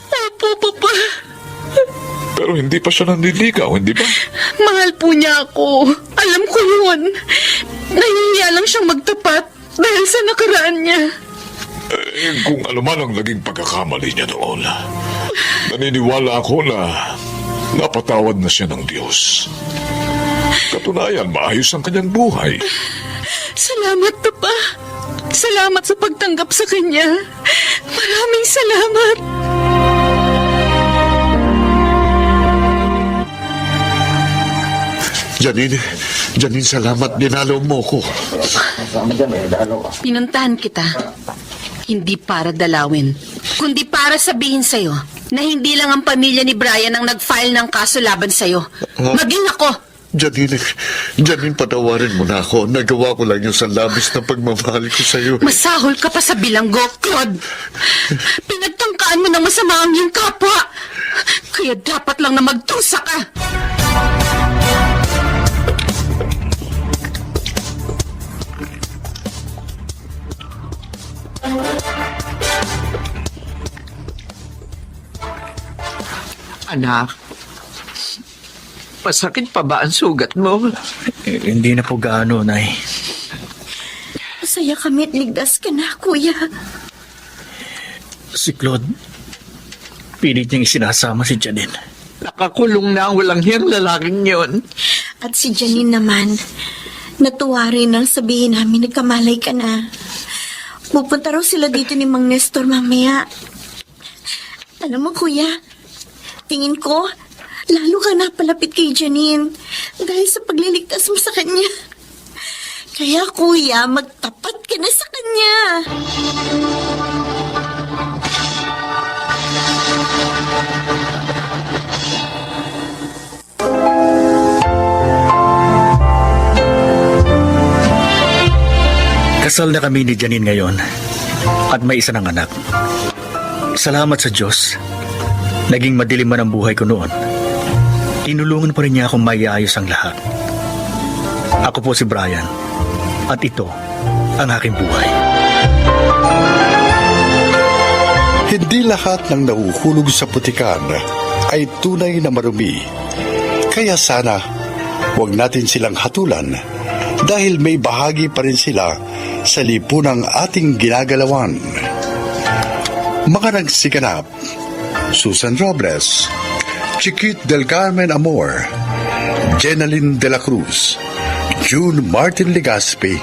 Opo, Papa. Pero hindi pa siya nanliligaw, hindi ba? Mahal po niya ako. Alam ko yun. Nahihiya lang siyang magtapat dahil sa nakaraan niya. Kung ano man ang naging pagkakamali niya noon, naniniwala ako na napatawad na siya ng Diyos. Katunayan, maayos ang kanyang buhay. Salamat, Papa. Salamat sa pagtanggap sa kanya. Maraming salamat. Janine, salamat. Dinalaw mo ko. Pinuntahan kita. Hindi para dalawin, kundi para sabihin sa'yo na hindi lang ang pamilya ni Brian ang nag-file ng kaso laban sa'yo. Maging ako. Janine, patawarin mo na ako. Nagawa ko lang yung sa labis na pagmamahal ko sa'yo. Masahol ka pa sa bilanggo, Claude. Pinagtangkaan mo ng masama ang iyong kapwa. Kaya dapat lang na magtusa ka. Anak, masakit pa ba ang sugat mo? Hindi na po gaano, Nay. Masaya kami at ligtas ka na, Kuya. Si Claude, pilit niyang isinasama si Janine. Nakakulong na ang walang hiyang lalaking yon. At si Janine naman, natuwa rin nang sabihin namin nagkamalay ka na. Pupunta raw sila dito ni Mang Nestor mamaya. Alam mo, Kuya, tingin ko, lalo ka napalapit kay Janine dahil sa pagliligtas mo sa kanya. Kaya, Kuya, magtapat ka na sa kanya. Kasal na kami ni Janine ngayon at may isa ng anak. Salamat sa Diyos. Naging madilim man ang buhay ko noon. Tinulungan pa rin niya akong maiayos ang lahat. Ako po si Brian at ito ang aking buhay. Hindi lahat ng nahuhulog sa putikan ay tunay na marumi. Kaya sana, huwag natin silang hatulan dahil may bahagi pa rin sila sa lipunang ating ginagalawan. Mga nagsiganap: Susan Robles, Chiquit del Carmen Amor, Jenaline de la Cruz, June Martin Legaspi,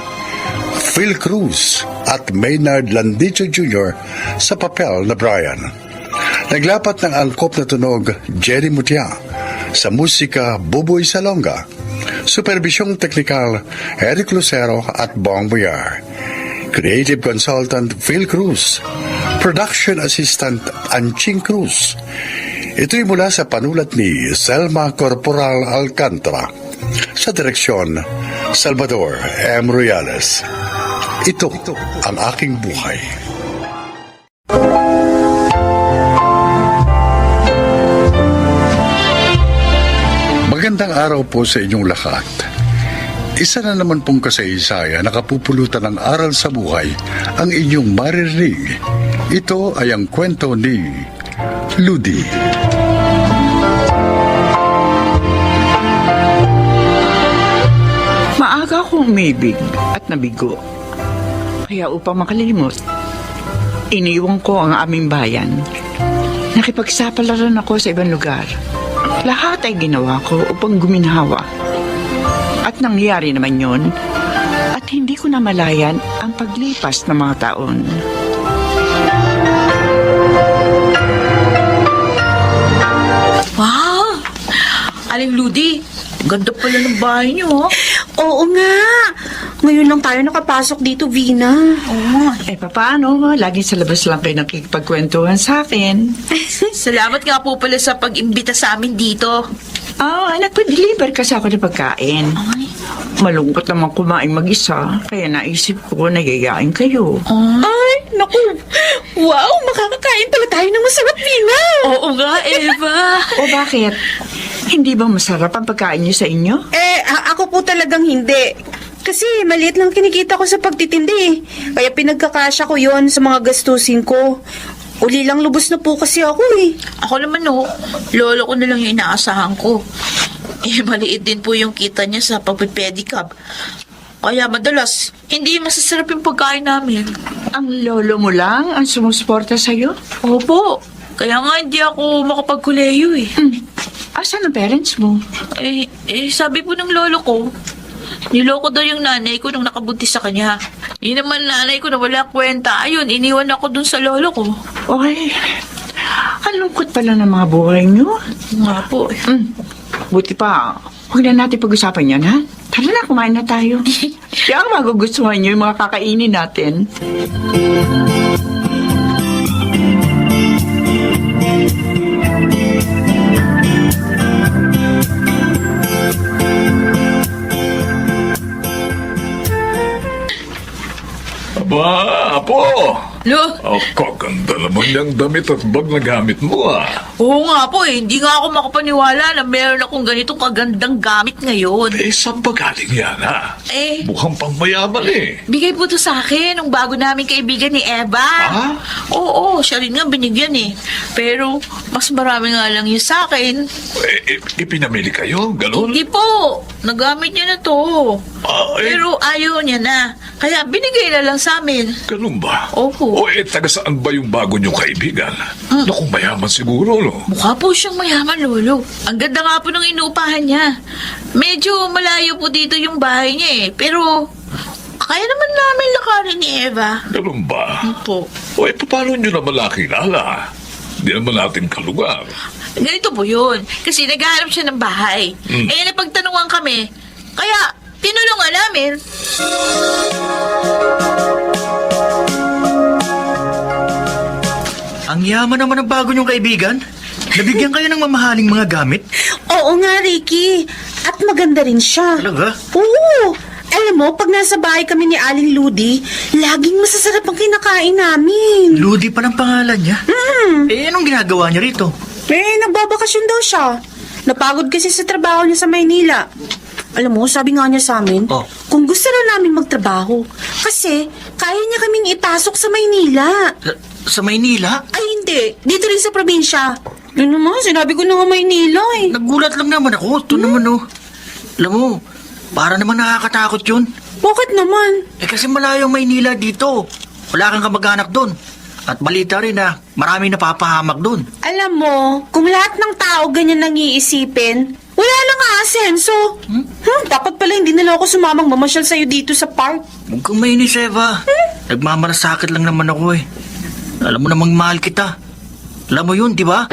Phil Cruz at Maynard Landicho Jr. sa papel na Brian. Naglapat ng angkop na tunog Jerry Mutia, sa musika Buboy Salonga, supervisyong teknikal Eric Lucero at Bong Boyar, creative consultant Phil Cruz, production assistant Anching Cruz. Ito'y mula sa panulat ni Selma Corporal Alcantara, sa direksyon Salvador M. Royales. Ito ang aking buhay. Magandang araw po sa inyong lahat. Isa na naman pong kasaysayan na kapupulutan ng aral sa buhay ang inyong maririnig. Ito ay ang kwento ni Ludi. Maaga akong umibig at nabigo. Kaya upang makalimot, iniwan ko ang aming bayan. Nakipagsapalaran ako sa ibang lugar. Lahat ay ginawa ko upang guminhawa. At nangyari naman yon, at hindi ko namalayan ang paglipas ng mga taon. Wow! Aling Ludi, ganda pala ng bahay niyo, oh. Oo nga. Ngayon lang tayo nakapasok dito, Vina. Oo. Paano? Laging sa labas lang kayo nakikipagkwentuhan sa akin. Salamat nga po pala sa pag-imbita sa amin dito. Nagpa-deliver kasi ako ng pagkain. Malungkot naman kumain mag-isa, kaya naisip ko nayayain kayo. Ay, naku. Wow, makakakain pala tayo ng masarap, Vina. Oo nga, Eva. O bakit? Hindi ba masarap ang pagkain niyo sa inyo? Ako po talagang hindi. Kasi maliit lang kinikita ko sa pagtitindi eh. Kaya pinagkakasya ko yon sa mga gastusin ko. Uli lang lubos na po kasi ako eh. Ako naman lolo ko na lang yung inaasahan ko. Maliit din po yung kita niya sa pagpipedicab. Kaya madalas, hindi masasarap yung pagkain namin. Ang lolo mo lang ang sumusuporta sa'yo? Opo, kaya nga hindi ako makapagkuleyo eh. Asan ang parents mo? Sabi po ng lolo ko, niloko daw yung nanay ko nung nakabuntis sa kanya. Yun naman nanay ko na wala kwenta. Ayun, iniwan ako dun sa lolo ko. Okay. Ang lungkot pala ng mga buhay niyo. Nga po. Buti pa, huwag na natin pag-usapan yan, ha? Tara na, kumain na tayo. Kaya magugustuhan niyo yung mga kakainin natin. Aba, Apo! Lo, Kaganda naman yung damit at bag na gamit mo oo nga po eh. Hindi nga ako makapaniwala na meron akong ganitong kagandang gamit ngayon. Saan ba galing yan Eh, Mukhang pangmayaman bigay po to sa akin ng bago naming kaibigan ni Eva. Ah? Oo, siya rin nga binigyan eh. Pero, mas marami nga lang yun sa akin. Ipinamili kayo? Ganon? Hindi po, nagamit niya na to. Pero ayaw niya na. Kaya binigay na lang sa amin. Ganun ba? Opo. Taga saan ba yung bago niyong kaibigan? Naku, mayaman siguro, no? Mukha po siyang mayaman, Lolo. Ang ganda nga po ng inuupahan niya. Medyo malayo po dito yung bahay niya eh. Pero, kaya naman namin lakarin ni Eva. Ganun ba? Po. Paano niyo naman nakilala? Hindi naman natin kalugar. Ganito po yun. Kasi naghahanap siya ng bahay. Napagtanungan kami. Kaya, tinulungan namin. Ang yaman naman ng bago niyong kaibigan. Nabigyan kayo ng mamahaling mga gamit. Oo nga, Ricky. At maganda rin siya. Talaga? Oo. Alam mo, pag nasa bahay kami ni Aling Ludi, laging masasarap ang kinakain namin. Ludi pa ng pangalan niya. Anong ginagawa niya rito? Nagbabakasyon daw siya. Napagod kasi sa trabaho niya sa Maynila. Alam mo, sabi nga niya sa amin, kung gusto na namin magtrabaho, kasi kaya niya kaming ipasok sa Maynila. Sa Maynila? Ay, hindi. Dito rin sa probinsya. Yun naman, sinabi ko na nga Maynila eh. Nagulat lang naman ako. Ito naman Alam mo, para naman nakakatakot yun. Bakit naman? Kasi malayo ang Maynila dito. Wala kang kamag-anak doon. At balita rin na maraming napapahamak doon. Alam mo, kung lahat ng tao ganyan nang iisipin, wala lang aasenso. Dapat pala hindi nila ako sumamang mamasyal sa'yo dito sa park. Huwag kang mainis, Eva. Nagmamalasakit lang naman ako eh. Alam mo namang mahal kita. Alam mo yun, di ba?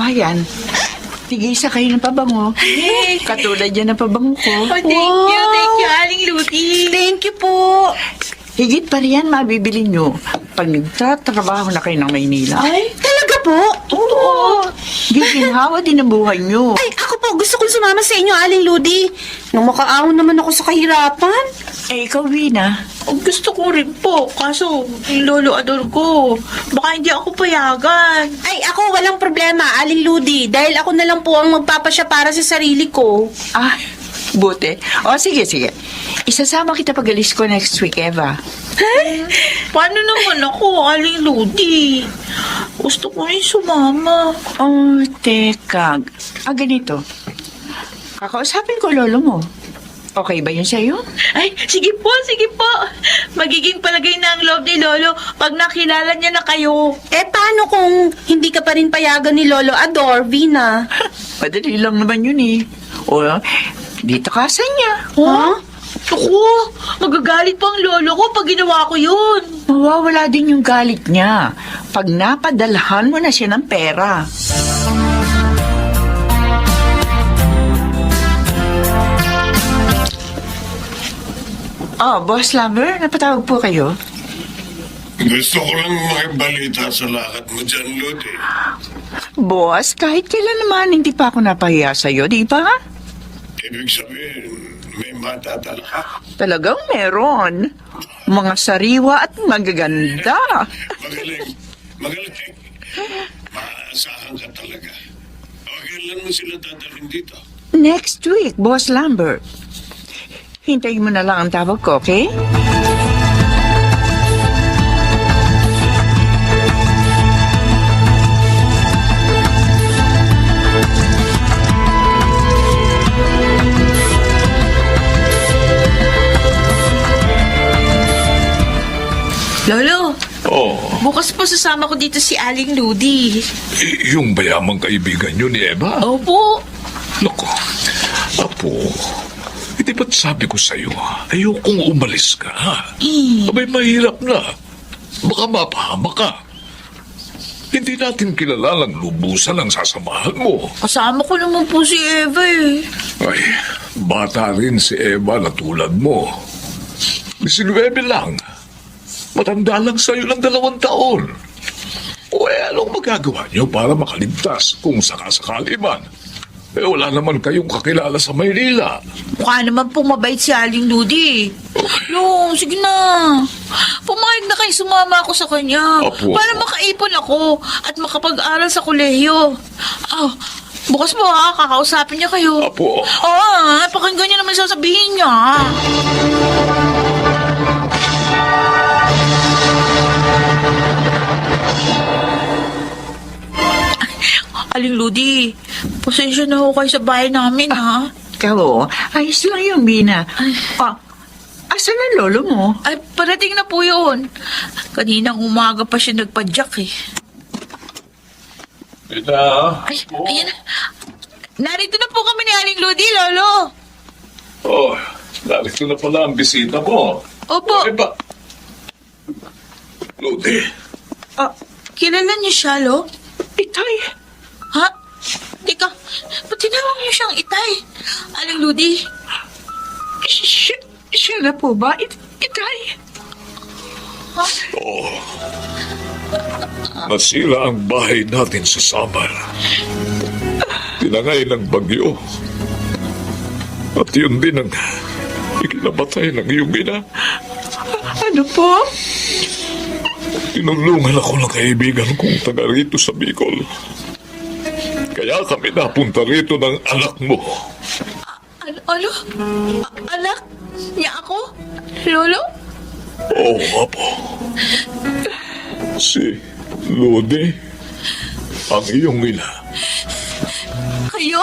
Ayan. Tigisa kayo ng pabango. Katulad yan ng pabango ko. Thank you, Aling Ludi. Thank you po. Higit pa riyan mabibili nyo pag nagtatrabaho na kayo ng Maynila. Ay, talaga po? Oo. Giginhawa din ang buhay nyo. Ay, ako po, gusto kong sumama sa inyo, Aling Ludi. Nung makaahon naman ako sa kahirapan. Ikaw, Vina. Gusto ko rin po. Kaso, yung lolo ador ko. Baka hindi ako payagan. Ay, ako, walang problema, Aling Ludi. Dahil ako na lang po ang magpapasya para sa sarili ko. Buti. Sige. Isasama kita pag alis ko next week, Eva. Paano naman ako, Aling Ludi? Gusto ko rin sumama. Teka. Ganito. Kakausapin ko lolo mo. Okay ba yun sa'yo? Ay, sige po. Magiging palagay na ang loob ni Lolo pag nakilala niya na kayo. Paano kung hindi ka pa rin payagan ni Lolo Ador, Vina? Madali lang naman yun eh. Dito ka sa niya. Ako, magagalit pa ang lolo ko pag ginawa ko yun. Mawawala din yung galit niya pag napadalhan mo na siya ng pera. Boss Lover, napatawag po kayo? Gusto ko lang makibalita sa lakad mo dyan, Lodi. Boss, kahit kailan naman hindi pa ako napahiya sa'yo, di ba? Ibig sabihin, may matatala ka. Talagang meron. Mga sariwa at magaganda. Magaling. Maasahan ka talaga. Kailan mo sila dadalhin dito? Next week, Boss Lambert. Hintayin mo na lang ang tawag ko, okay? Lolo, Oh, bukas po sasama ko dito si Aling Ludi. yung bayamang kaibigan nyo ni Eva? Opo. Naku, Apo, hindi ba't sabi ko sa'yo, ayokong umalis ka, ha? Abay, mahirap na. Baka mapahama ka. Hindi natin kilalalang lubusan ang sasamahan mo. Kasama ko naman po si Eva eh. Ay, bata rin si Eva na tulad mo. 19 lang. Matanda lang sa'yo ng 2 taon. O anong magagawa niyo para makaligtas kung sakasakali man? Wala naman kayong kakilala sa Maynila. Mukha naman pong mabait si Aling Ludi. Lo, sige na. Pumayag na kayo sumama ako sa kanya. Apo. Para makaipon ako at makapag-aral sa kolehiyo. Bukas po kakausapin niya kayo. Apo. Pakinggan niya naman sasabihin niya. Aling Ludi, pasensya na ho kayo sa bahay namin, ha? Ikaw, ayos lang yung Bina. Asan ang lolo mo? Ay, parating na po yun. Kaninang umaga pa siya nagpadyak, eh. Ina. Ay, ayan na. Narito na po kami ni Aling Ludi, Lolo. Oh, narito na pala ang bisita mo. Opo. Eba. Lodi. Kilala niyo siya, Lo? Itay, Ha? Teka, ba't tinawag niyo siyang itay? Aling Ludi? siya na po ba? Itay? Oh. Nasira ang bahay natin sa Samar. Tinangay ng bagyo. At yun din ang ikinabatay ng iyong ina. Ano po? Tinulungan ako ng kaibigan kong taga rito sa Bicol. Kaya kami napunta rito ng anak mo. Ano? Anak? Niya ako? Lolo? Oo, Apo. Si Lodi, ang iyong ina. Kayo?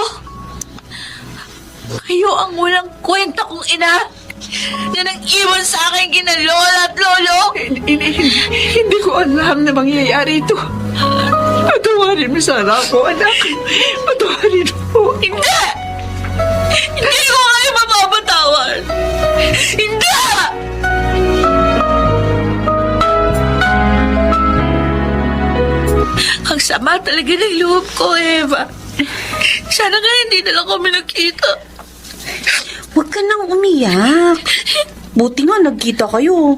Kayo ang walang kwenta kong ina na nang iwan sa akin kina Lola at Lolo? Hindi ko alam na mangyayari ito. Patawarin mo sana ako, anak. Patawarin mo. Hindi! Hindi ko kayo mapapatawan! Hindi! Ang sama talaga ng loob ko, Eva. Sana nga hindi na lang kami nakita. Huwag ka nang umiyak. Buti nga nagkita kayo.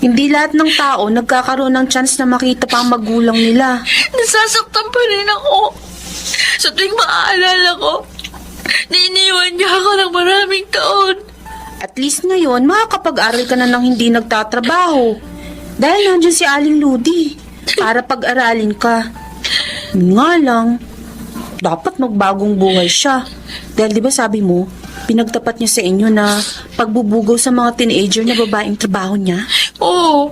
Hindi lahat ng tao nagkakaroon ng chance na makita pa ang magulang nila. Nasasaktan pa rin ako. Sa tuwing maaalala ko, nainiwan niya ako ng maraming taon. At least ngayon, makakapag-aral ka na ng hindi nagtatrabaho. Dahil nandiyan si Aling Ludi para pag-aralin ka. Nga lang, dapat magbagong buhay siya. Dahil di ba sabi mo, pinagtapat niya sa inyo na pagbubugaw sa mga teenager na babaeng trabaho niya? Oo.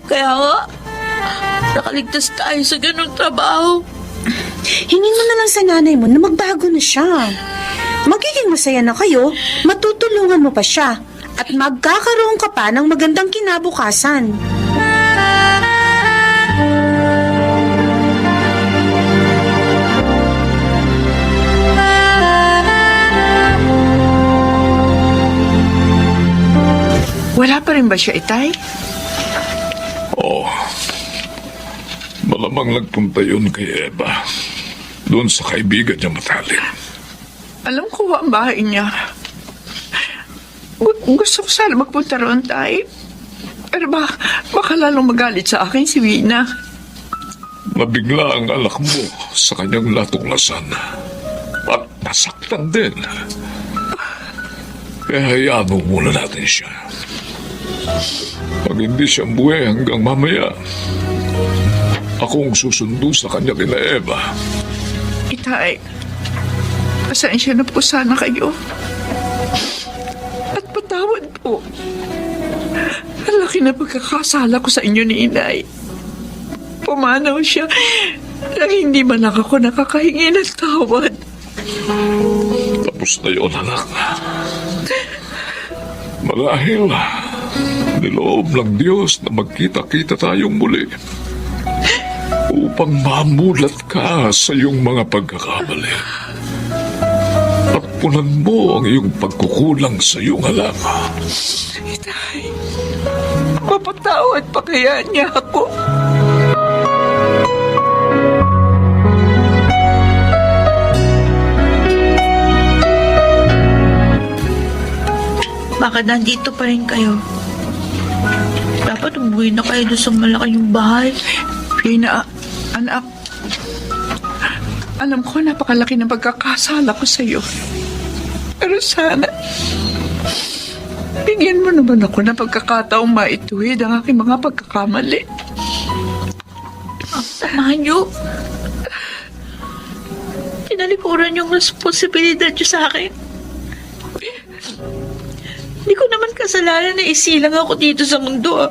Kaya nga, nakaligtas tayo sa ganung trabaho. Hingin mo na lang sa nanay mo na magbago na siya. Magiging masaya na kayo, matutulungan mo pa siya, at magkakaroon ka pa ng magandang kinabukasan. Wala pa rin ba siya, Itay? Oh, malamang nagpunta yun kay Eva. Doon sa kaibigan niya matalik. Alam ko ang bahay niya. Gusto ko sana magpunta roon, Tay. Pero baka lalong magalit sa akin si Wina. Nabigla ang anak mo sa kanyang natuklasan. At nasaktan din. Kaya hayaan mo muna natin siya. Pag hindi siya buhay hanggang mamaya, Akong susundo sa kanya kina Eva. Itay, pasensya na po sana kayo. At patawad po. Ang laki na pagkakasala ko sa inyo ni Inay. Pumanaw siya nang hindi man lang ako nakakahingi ng tawad. Tapos na yun, anak. Marahil, niloob ng Diyos na magkita-kita tayong muli upang mamulat ka sa iyong mga pagkakamali. At punan mo ang iyong pagkukulang sa iyong alam. Itay, mapatawad pa kaya niya ako? Bakit nandito pa rin kayo? Dapat umuwi na kayo doon sa malaking bahay. Rina, anak, alam ko napakalaki ng pagkakasala ko sa iyo. Pero sana, bigyan mo naman ako ng pagkakataong maituwid ang aking mga pagkakamali. Samahan niyo. Tinalikuran yung responsibilidad niyo sa akin. Hindi ko naman kasalanan na isilang ako dito sa mundo.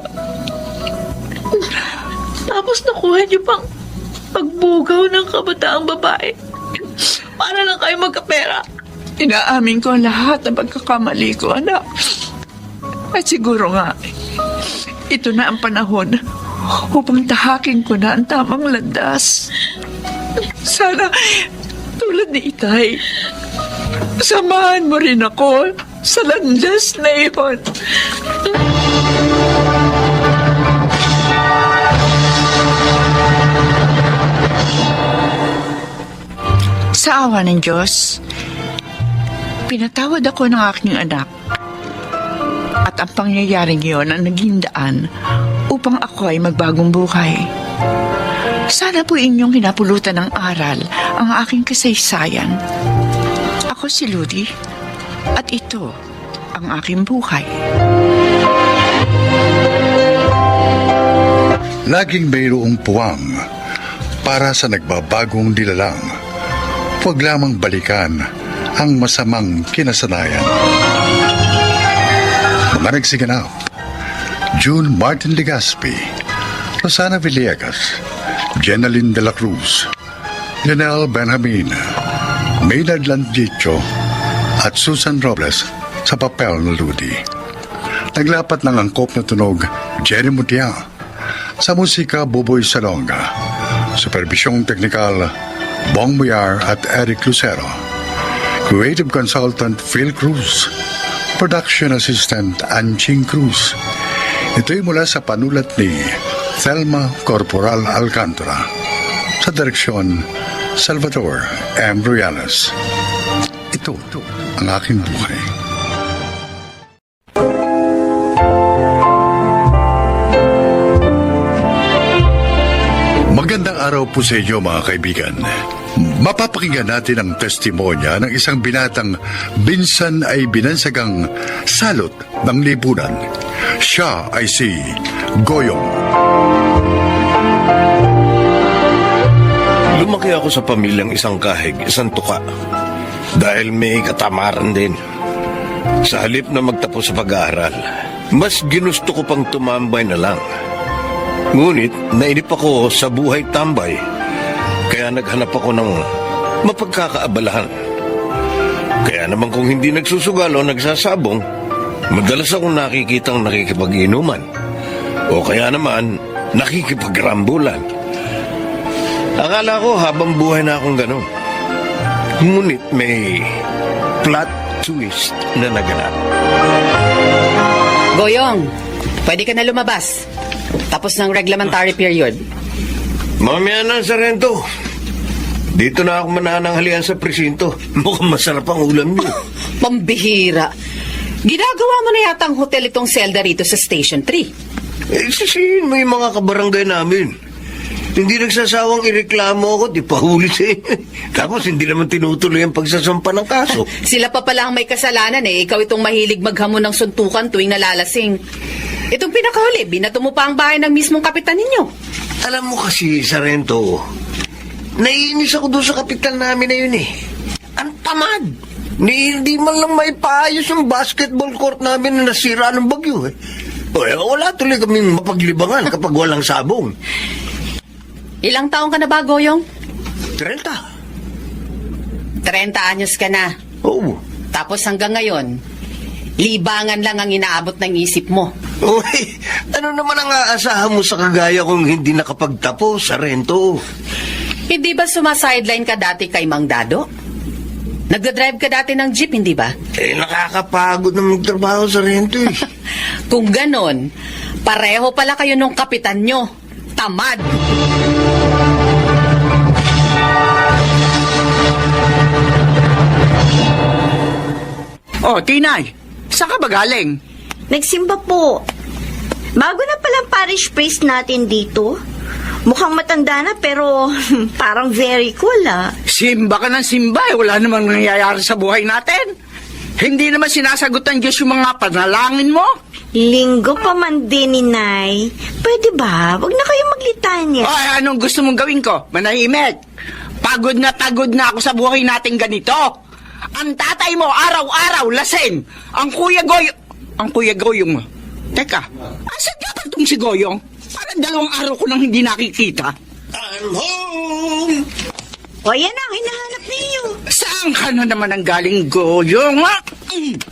Tapos nakuha niyo pang pagbugaw ng kabataang babae. Para lang kayo magkapera. Inaamin ko ang lahat ng pagkakamali ko, anak. At siguro nga, ito na ang panahon upang tahakin ko na ang tamang landas. Sana, tulad ni Itay, samahan mo rin ako sa landas na iyon. Sa awa ng Diyos, pinatawad ako ng aking anak. At ang pangyayaring iyon ang naging daan upang ako ay magbagong buhay. Sana po inyong hinapulutan ng aral ang aking kasaysayan. Ako si Ludi at ito ang aking buhay. Laging mayroong puwang para sa nagbabagong nilalang. Huwag lamang balikan ang masamang kinasanayan. Mga nagsiganap: June Martin Legaspi, Rosana Villegas, Jenaline de la Cruz, Lionel Benjamin, Maynard Landicho, at Susan Robles sa papel na Ludi. Naglapat ng angkop na tunog Jerry Mutia. Sa musika, Buboy Salonga. Supervisyong teknikal, Bong Muyar at Eric Lucero. Creative Consultant Phil Cruz. Production Assistant Anching Cruz. Ito'y mula sa panulat ni Thelma Corporal Alcantara. Sa direksyon, Salvador M. Ruyanes. Ito ang aking buhay. Magandang araw po sa inyo mga kaibigan. Mapapakinggan natin ang testimonya ng isang binatang binsan ay binansagang salot ng lipunan. Siya ay si Goyong. Lumaki ako sa pamilyang isang kahig, isang tuka. Dahil may katamaran din. Sa halip na magtapos sa pag-aaral, mas ginusto ko pang tumambay na lang. Ngunit nainip ako sa buhay tambay, kaya naghanap ako ng mapagkakaabalahan. Kaya naman kung hindi nagsusugal o nagsasabong, madalas akong nakikitang nakikipag-inuman. O kaya naman nakikipagrambulan. Akala ko habang buhay na akong ganon. Ngunit may plot twist na naganap. Goyong, pwede ka na lumabas. Tapos ng reglementary period. Mamaya na, Sarento. Dito na ako manananghalian sa presinto. Mukhang masarap ang ulam niyo. Pambihira. Ginagawa mo na yata ang hotel itong selda rito sa Station 3. Sisihin mo yung mga kabarangay namin. Hindi nagsasawang ireklamo ako, di pahuli siya. Tapos hindi naman tinutuloy ang pagsasampa ng kaso. Sila pa pala ang may kasalanan eh. Ikaw itong mahilig maghamon ng suntukan tuwing nalalasing. Itong pinakahuli, binato mo pa ang bahay ng mismong kapitan ninyo. Alam mo kasi, Sarento, naiinis ako doon sa kapitan namin na yun eh. Ang tamad. Hindi man lang maipaayos yung basketball court namin na nasira ng bagyo eh. Wala tuloy kaming mapaglibangan kapag walang sabong. Ilang taong ka na ba, Goyong? 30. 30 anyos ka na. Oo. Tapos hanggang ngayon, libangan lang ang inaabot ng isip mo. Uy, ano naman ang aasahan mo sa kagaya kung hindi nakapagtapos, Sarento? Hindi ba sumasideline ka dati kay Mang Dado? Nagdadrive ka dati ng jeep, hindi ba? Nakakapagod na magtrabaho, Sarento eh. Kung ganon, pareho pala kayo nung kapitan nyo. Tamad! Oh, Tinay, saan ka ba galing? Nagsimba po. Bago na palang parish priest natin dito. Mukhang matanda na pero parang very cool Simba ka ng simba eh. Wala namang nangyayari sa buhay natin. Hindi naman sinasagot ng Diyos yung mga panalangin mo. Linggo pa man din ni Nay. Pwede ba? Huwag na kayo maglitanya. Ay, anong gusto mong gawin ko? Manahimik. Pagod na ako sa buhay natin ganito. Ang tatay mo araw-araw lasing. Ang Kuya Goyong mo. Teka, asan ka ba itong si Goyong? Parang 2 araw ko nang hindi nakikita. I'm home! O yan ang hinahanap ninyo. Saan ka na naman ang galing, Goyong? Ha?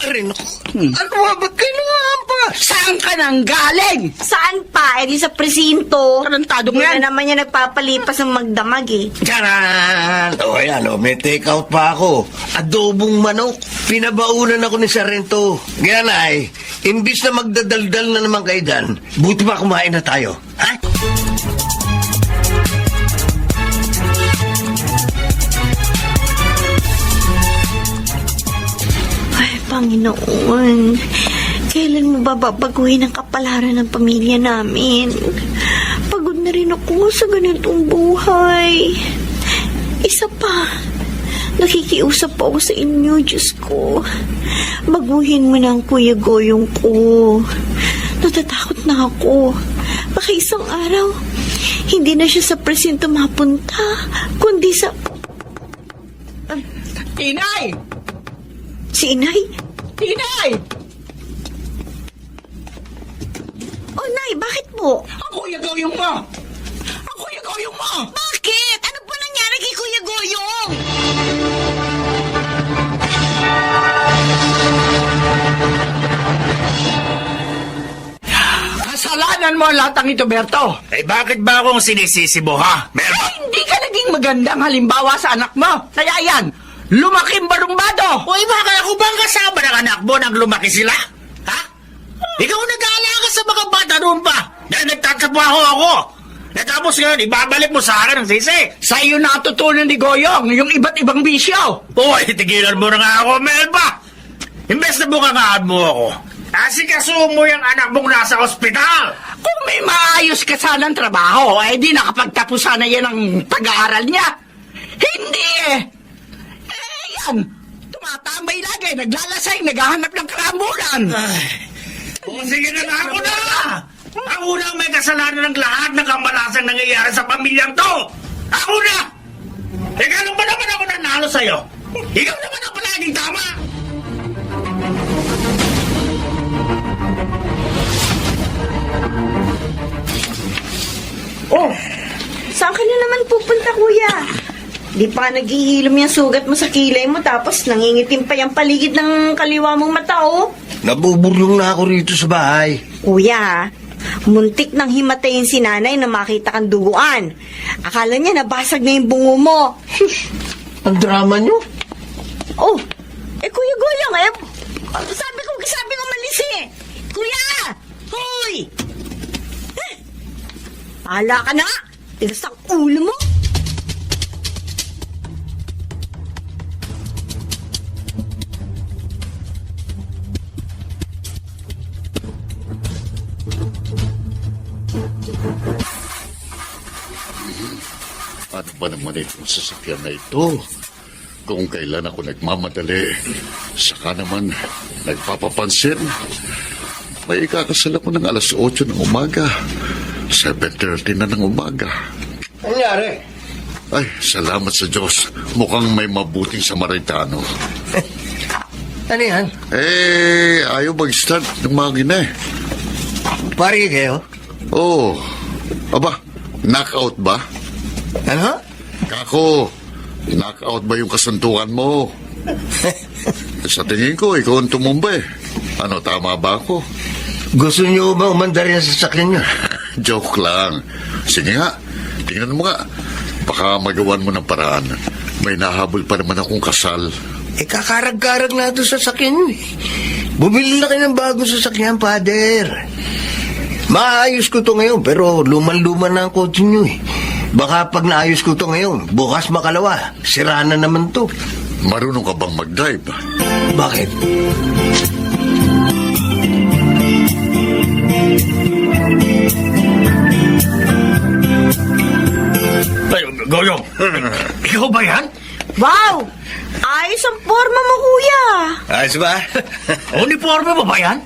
Arin ako. Ano nga ba't kayo nangahampas? Saan ka nang galing? Saan pa? Eh di sa presinto. Tarantado Hindi nga. na naman yan nagpapalipas ng magdamag eh. Charan! O ayan, may take out pa ako. Adobong manok. Pinabaunan ako ni Sarento. Yan ay, imbis na magdadaldal na naman kayo dyan, buti pa kumain na tayo. Ha? Ay, Panginoon. Kailan mo ba babaguhin ang kapalaran ng pamilya namin? Pagod na rin ako sa ganitong buhay. Isa pa, nakikiusap pa ako sa inyo, Diyos ko. Baguhin mo na ang Kuya Goyong ko. Natatakot na ako. Baka isang araw, hindi na siya sa presinto mapunta, kundi sa... Inay! Si Inay? Inay! Oh, Nay, bakit po? Ang Kuya Goyong mo! Ang Kuya Goyong mo! Bakit? Ano ba nangyari kay Kuya Goyong? Kasalanan mo ang lahat ng ito, Berto. Bakit ba akong sinisisi mo, ha? Hindi ka naging magandang halimbawa sa anak mo. Kaya yan, lumaking barumbado. Uy, baka ako bang kasama ng anak mo nang lumaki sila? Ha? Ikaw nag-aalaga sa mga bata noon pa. Dahil nagtatrabaho ako. Natapos ngayon, ibabalik mo sa akin ang sisi. Sa iyo natutunan ni Goyong yung iba't ibang bisyo. Uy, tigilan mo na nga ako, Melba. Imbes na bukangaan mo ako, asikasuhin mo yung anak mong nasa ospital. Kung may maayos ka sanang trabaho, eh di nakapagtapos sana yan ang pag-aaral niya. Hindi eh. Yan, tumatambay lagi, naglalasing, naghahanap ng karambulan. O sige na nga ako na. Ang unang may kasalanan ng lahat ng kamalasang nangyayari sa pamilyang to. Ako na. Ikaw lang ba naman ako nanalo sa'yo? Ikaw naman ang palaging tama. Oh, saan ka na naman pupunta, Kuya? Di pa naghihilom yung sugat mo sa kilay mo tapos nangingitim pa yung paligid ng kaliwa mong mata, oh. Nabuburyong na ako rito sa bahay. Kuya, muntik nang himatayin si nanay na makita kang duguan. Akala niya nabasag na yung bungo mo. Ang drama nyo? Oh, Kuya Goyong, sabi ko malis eh. Kuya! Hoy! Ala ka na! Tigas ang ulo mo! Ano ba naman itong sasakyan na ito? Kung kailan ako nagmamadali, saka naman nagpapapansin. May ikakasal ako ng alas 8 ng umaga. 7:30 na ng umaga. Nangyari? Ay, salamat sa Diyos. Mukhang may mabuting Samaritano. Ano yan? Ayaw mag-start ng makina eh. Pari kayo? Oo. Aba, knockout ba? Ano? Kako, knockout ba yung kasuntukan mo? Sa tingin ko, ikaw ang tumumba eh. Ano, tama ba ako? Gusto niyo ba umandar yan sa sakyan niyo? Joke lang. Sige nga, tingnan mo nga. Baka magawan mo ng paraan. May nahabol pa naman akong kasal. Kakarag-karag na ito sa sakyan niyo. Bumili na kayo ng bagong sasakyan, Father. Maayos ko to ngayon, pero luman-luman na ang kotse niyo eh. Baka pag naayos ko to ngayon, bukas makalawa, sira na naman to. Marunong ka bang mag-drive? Bakit? Goyong, ikaw ba yan? Wow! Ayos ang forma mo, kuya. Ayos ba? Uniforme mo ba yan?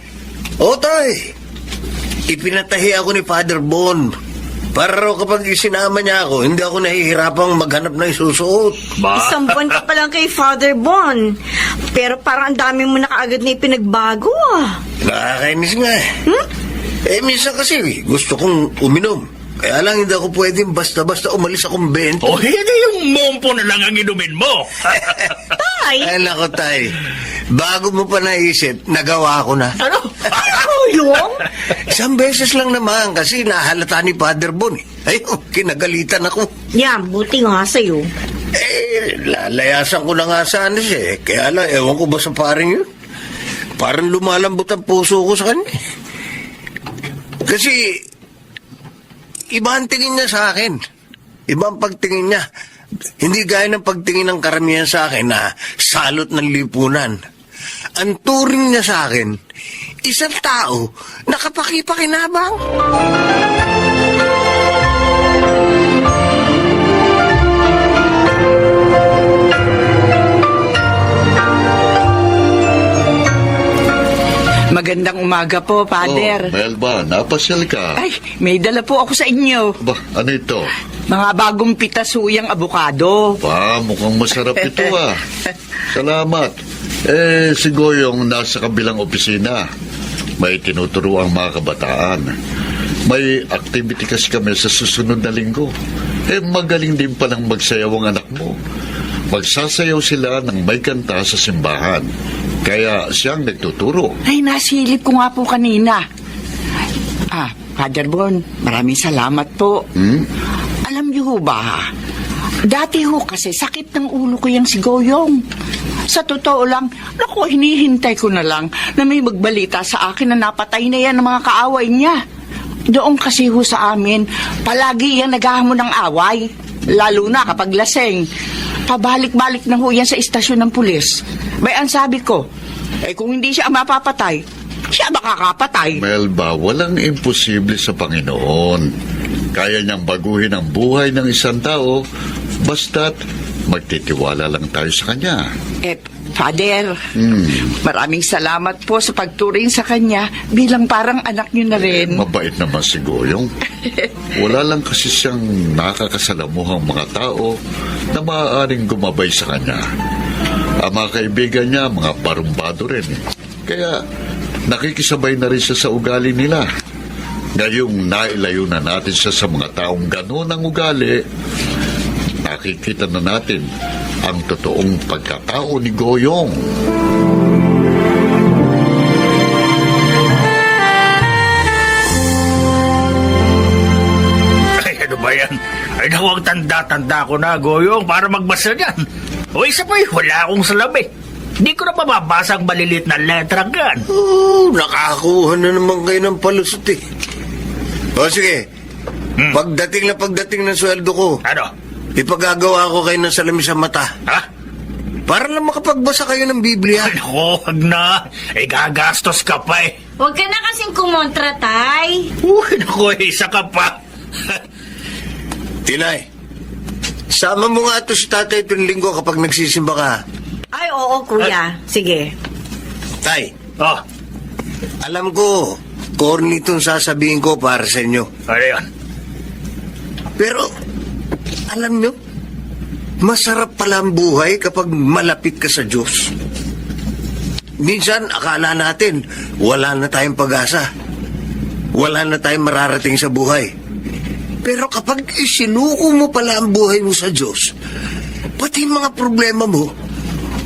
Oo, tay. Ipinatahi ako ni Father Bon. Para raw kapag isinama niya ako, hindi ako nahihirapang maghanap ng isusuot. Isang buwan ka pa lang kay Father Bon. Pero parang ang dami mo na kaagad na ipinagbago, ah. Nakakainis nga eh. Minsan kasi gusto kong uminom. Kaya lang hindi ako pwedeng basta-basta umalis sa kumbento. O hindi yung mompo na lang ang inumin mo. Tay! Ay, nako, tay. Bago mo pa naisip, nagawa ko na. Ano? Yung? Isang beses lang naman kasi nahalata ni Father Bon. Ayun, kinagalitan ako. Yan, buti nga sa'yo. Lalayasan ko na nga sana siya eh. Kaya lang, ewan ko ba sa paring yun? Parang lumalambot ang puso ko sa kanya. Kasi, iba ang tingin niya sa akin. Iba ang pagtingin niya. Hindi gaya ng pagtingin ng karamihan sa akin na salot ng lipunan. Ang turing niya sa akin, isang tao na kapaki-pakinabang. Magandang umaga po, Father. Oh, Melba, napasyal ka. Ay, may dala po ako sa inyo. Ba, ano ito? Mga bagong pitasuyang abukado. Pa, mukhang masarap ito ah. Salamat. Si Goyong nasa kabilang opisina. May tinuturo ang mga kabataan. May activity kasi kami sa susunod na linggo. Magaling din palang magsayaw ang anak mo. Magsasayaw sila ng may kanta sa simbahan. Kaya siyang nagtuturo. Ay, nasilip ko nga po kanina. Father Bon, maraming salamat po. Alam niyo ho ba, dati ho kasi sakit ng ulo ko yung si Goyong. Sa totoo lang, naku, hinihintay ko na lang na may magbalita sa akin na napatay na yan ng mga kaaway niya. Doon kasi ho sa amin, palagi yan naghahamon ng away. Lalo na kapag laseng. Pabalik-balik na ho yan sa istasyon ng pulis. Bay, ang sabi ko, kung hindi siya mapapatay, siya makakapatay. Melba, walang imposible sa Panginoon. Kaya niyang baguhin ang buhay ng isang tao, basta't magtitiwala lang tayo sa Kanya. Father, maraming salamat po sa pagturing sa kanya bilang parang anak niyo na rin. Mabait naman si Goyong. Wala lang kasi siyang nakakasalamuhang mga tao na maaaring gumabay sa kanya. Ang mga kaibigan niya, mga parumbado rin. Kaya nakikisabay na rin siya sa ugali nila. Ngayong nailayo na natin siya sa mga taong gano'n ang ugali, nakikita na natin ang totoong pagkatao ni Goyong. Ay, ano ba yan? Ay, naku, ang tanda-tanda ko na, Goyong, para magbasa niyan. O isa pa, wala akong salamin. Hindi ko na mababasa ang malilit na letra gan. Nakakuha na naman kayo ng palusot eh. O sige, pagdating ng sweldo ko, Ano? ipagagawa ko kayo ng salamin sa mata. Ha? Para lang makapagbasa kayo ng Biblia. Ay, naku, wag na. Gagastos ka pa eh. Huwag ka na kasing kumontra, Tay. Uy, naku, isa ka pa. Tinay, sama mo nga ito si tatay itong linggo kapag nagsisimba ka. Ay, oo, kuya. Sige. Tay, Oh, alam ko, corny itong sasabihin ko para sa inyo. Ano yan? Pero, alam nyo, masarap pala ang buhay kapag malapit ka sa Diyos. Minsan, akala natin, wala na tayong pag-asa. Wala na tayong mararating sa buhay. Pero kapag isinuko mo pala ang buhay mo sa Diyos, pati mga problema mo,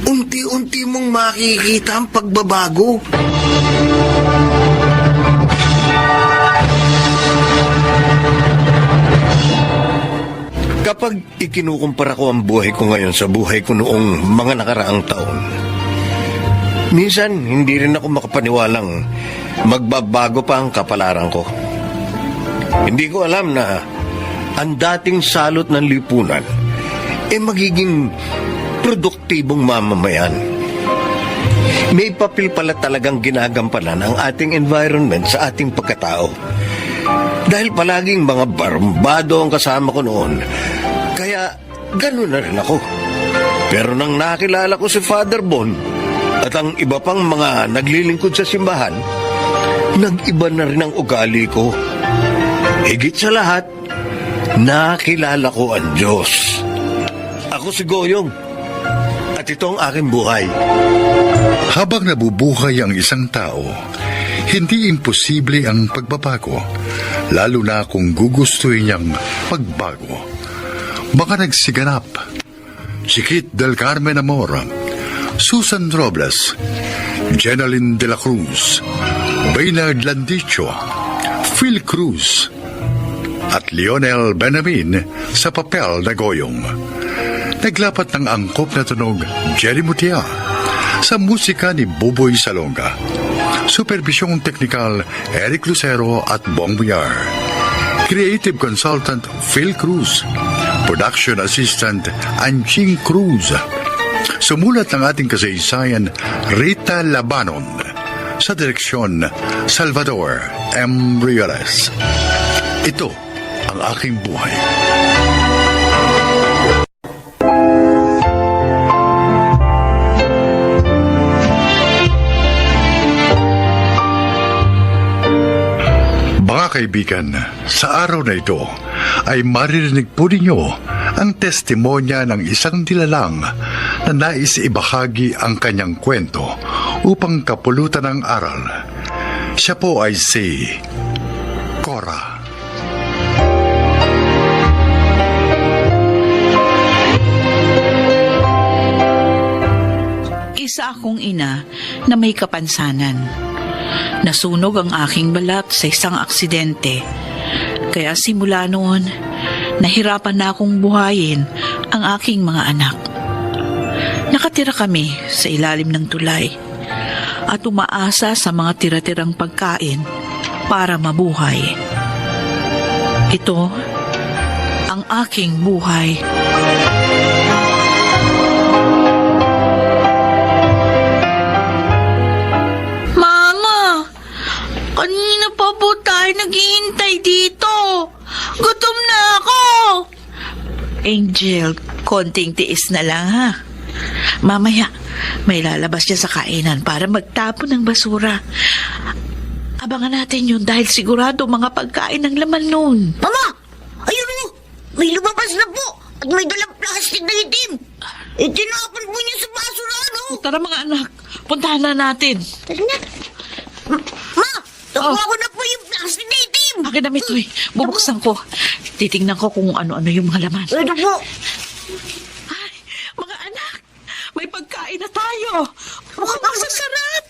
unti-unti mong makikita ang pagbabago. Kapag ikinukumpara ko ang buhay ko ngayon sa buhay ko noong mga nakaraang taon, minsan hindi rin ako makapaniwalang magbabago pa ang kapalaran ko. Hindi ko alam na ang dating salot ng lipunan magiging produktibong mamamayan. May papel pala talagang ginagampanan ang ating environment sa ating pagkatao. Dahil palaging mga barbado ang kasama ko noon, kaya gano'n na rin ako. Pero nang nakilala ko si Father Bon at ang iba pang mga naglilingkod sa simbahan, nag-iba na rin ang ugali ko. Higit sa lahat, nakilala ko ang Diyos. Ako si Goyong, at ito ang aking buhay. Habang nabubuhay ang isang tao, hindi imposible ang pagbabago, lalo na kung gugustuhin niyang magbago. Baka nagsiganap si Kit del Carmen Amor, Susan Robles, Jenaline de la Cruz, Baynard Landicho, Phil Cruz, at Lionel Benamin sa papel na Goyong. Naglapat ng angkop na tunog Jerry Mutia sa musika ni Buboy Salonga. Supervisyong teknikal Eric Lucero at Bong Villar. Creative Consultant Phil Cruz. Production Assistant Anching Cruz. Sumulat ng ating kasaysayan Rita Labanon. Sa direksyon Salvador M. Rioles. Ito ang aking buhay. Mga kaibigan, sa araw na ito ay maririnig po ninyo ang testimonya ng isang nilalang na nais ibahagi ang kanyang kwento upang kapulutan ng aral. Siya po ay si Cora. Isa akong ina na may kapansanan. Nasunog ang aking balat sa isang aksidente. Kaya simula noon, nahirapan na akong buhayin ang aking mga anak. Nakatira kami sa ilalim ng tulay at umaasa sa mga tira-tirang pagkain para mabuhay. Ito ang aking buhay. Kanina pa po tayo naghihintay dito. Gutom na ako. Angel, konting tiis na lang ha. Mamaya, may lalabas siya sa kainan para magtapon ng basura. Abangan natin yun dahil sigurado mga pagkain ang laman nun. Mama, ayun mo. May lumabas na po at may dalang plastic na itim. Tinapon po niya sa basura, no? Tara mga anak, puntahan na natin. Tara na. Ma, nakuha ko na po yung plastic na itim. Akin na ito'y, bubuksan ko. Titingnan ko kung ano-ano yung mga laman. Ito po. Ay, mga anak, may pagkain na tayo. Mukhang masasarap.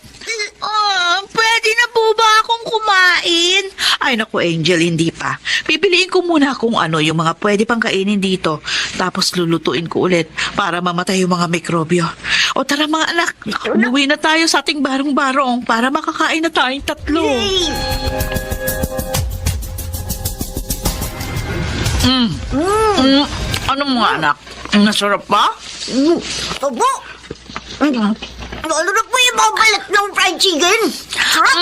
Pwede na po ba akong kumain? Ay naku Angel, hindi pa. Pipiliin ko muna kung ano yung mga pwede pang kainin dito. Tapos lulutuin ko ulit para mamatay yung mga mikrobyo. O tara mga anak, umuwi na tayo sa ating barong-barong para makakain na tayong tatlo. Ano mga anak? Nasarap ba? Opo. Lalo na po yung mga balat ng fried chicken. Sarap.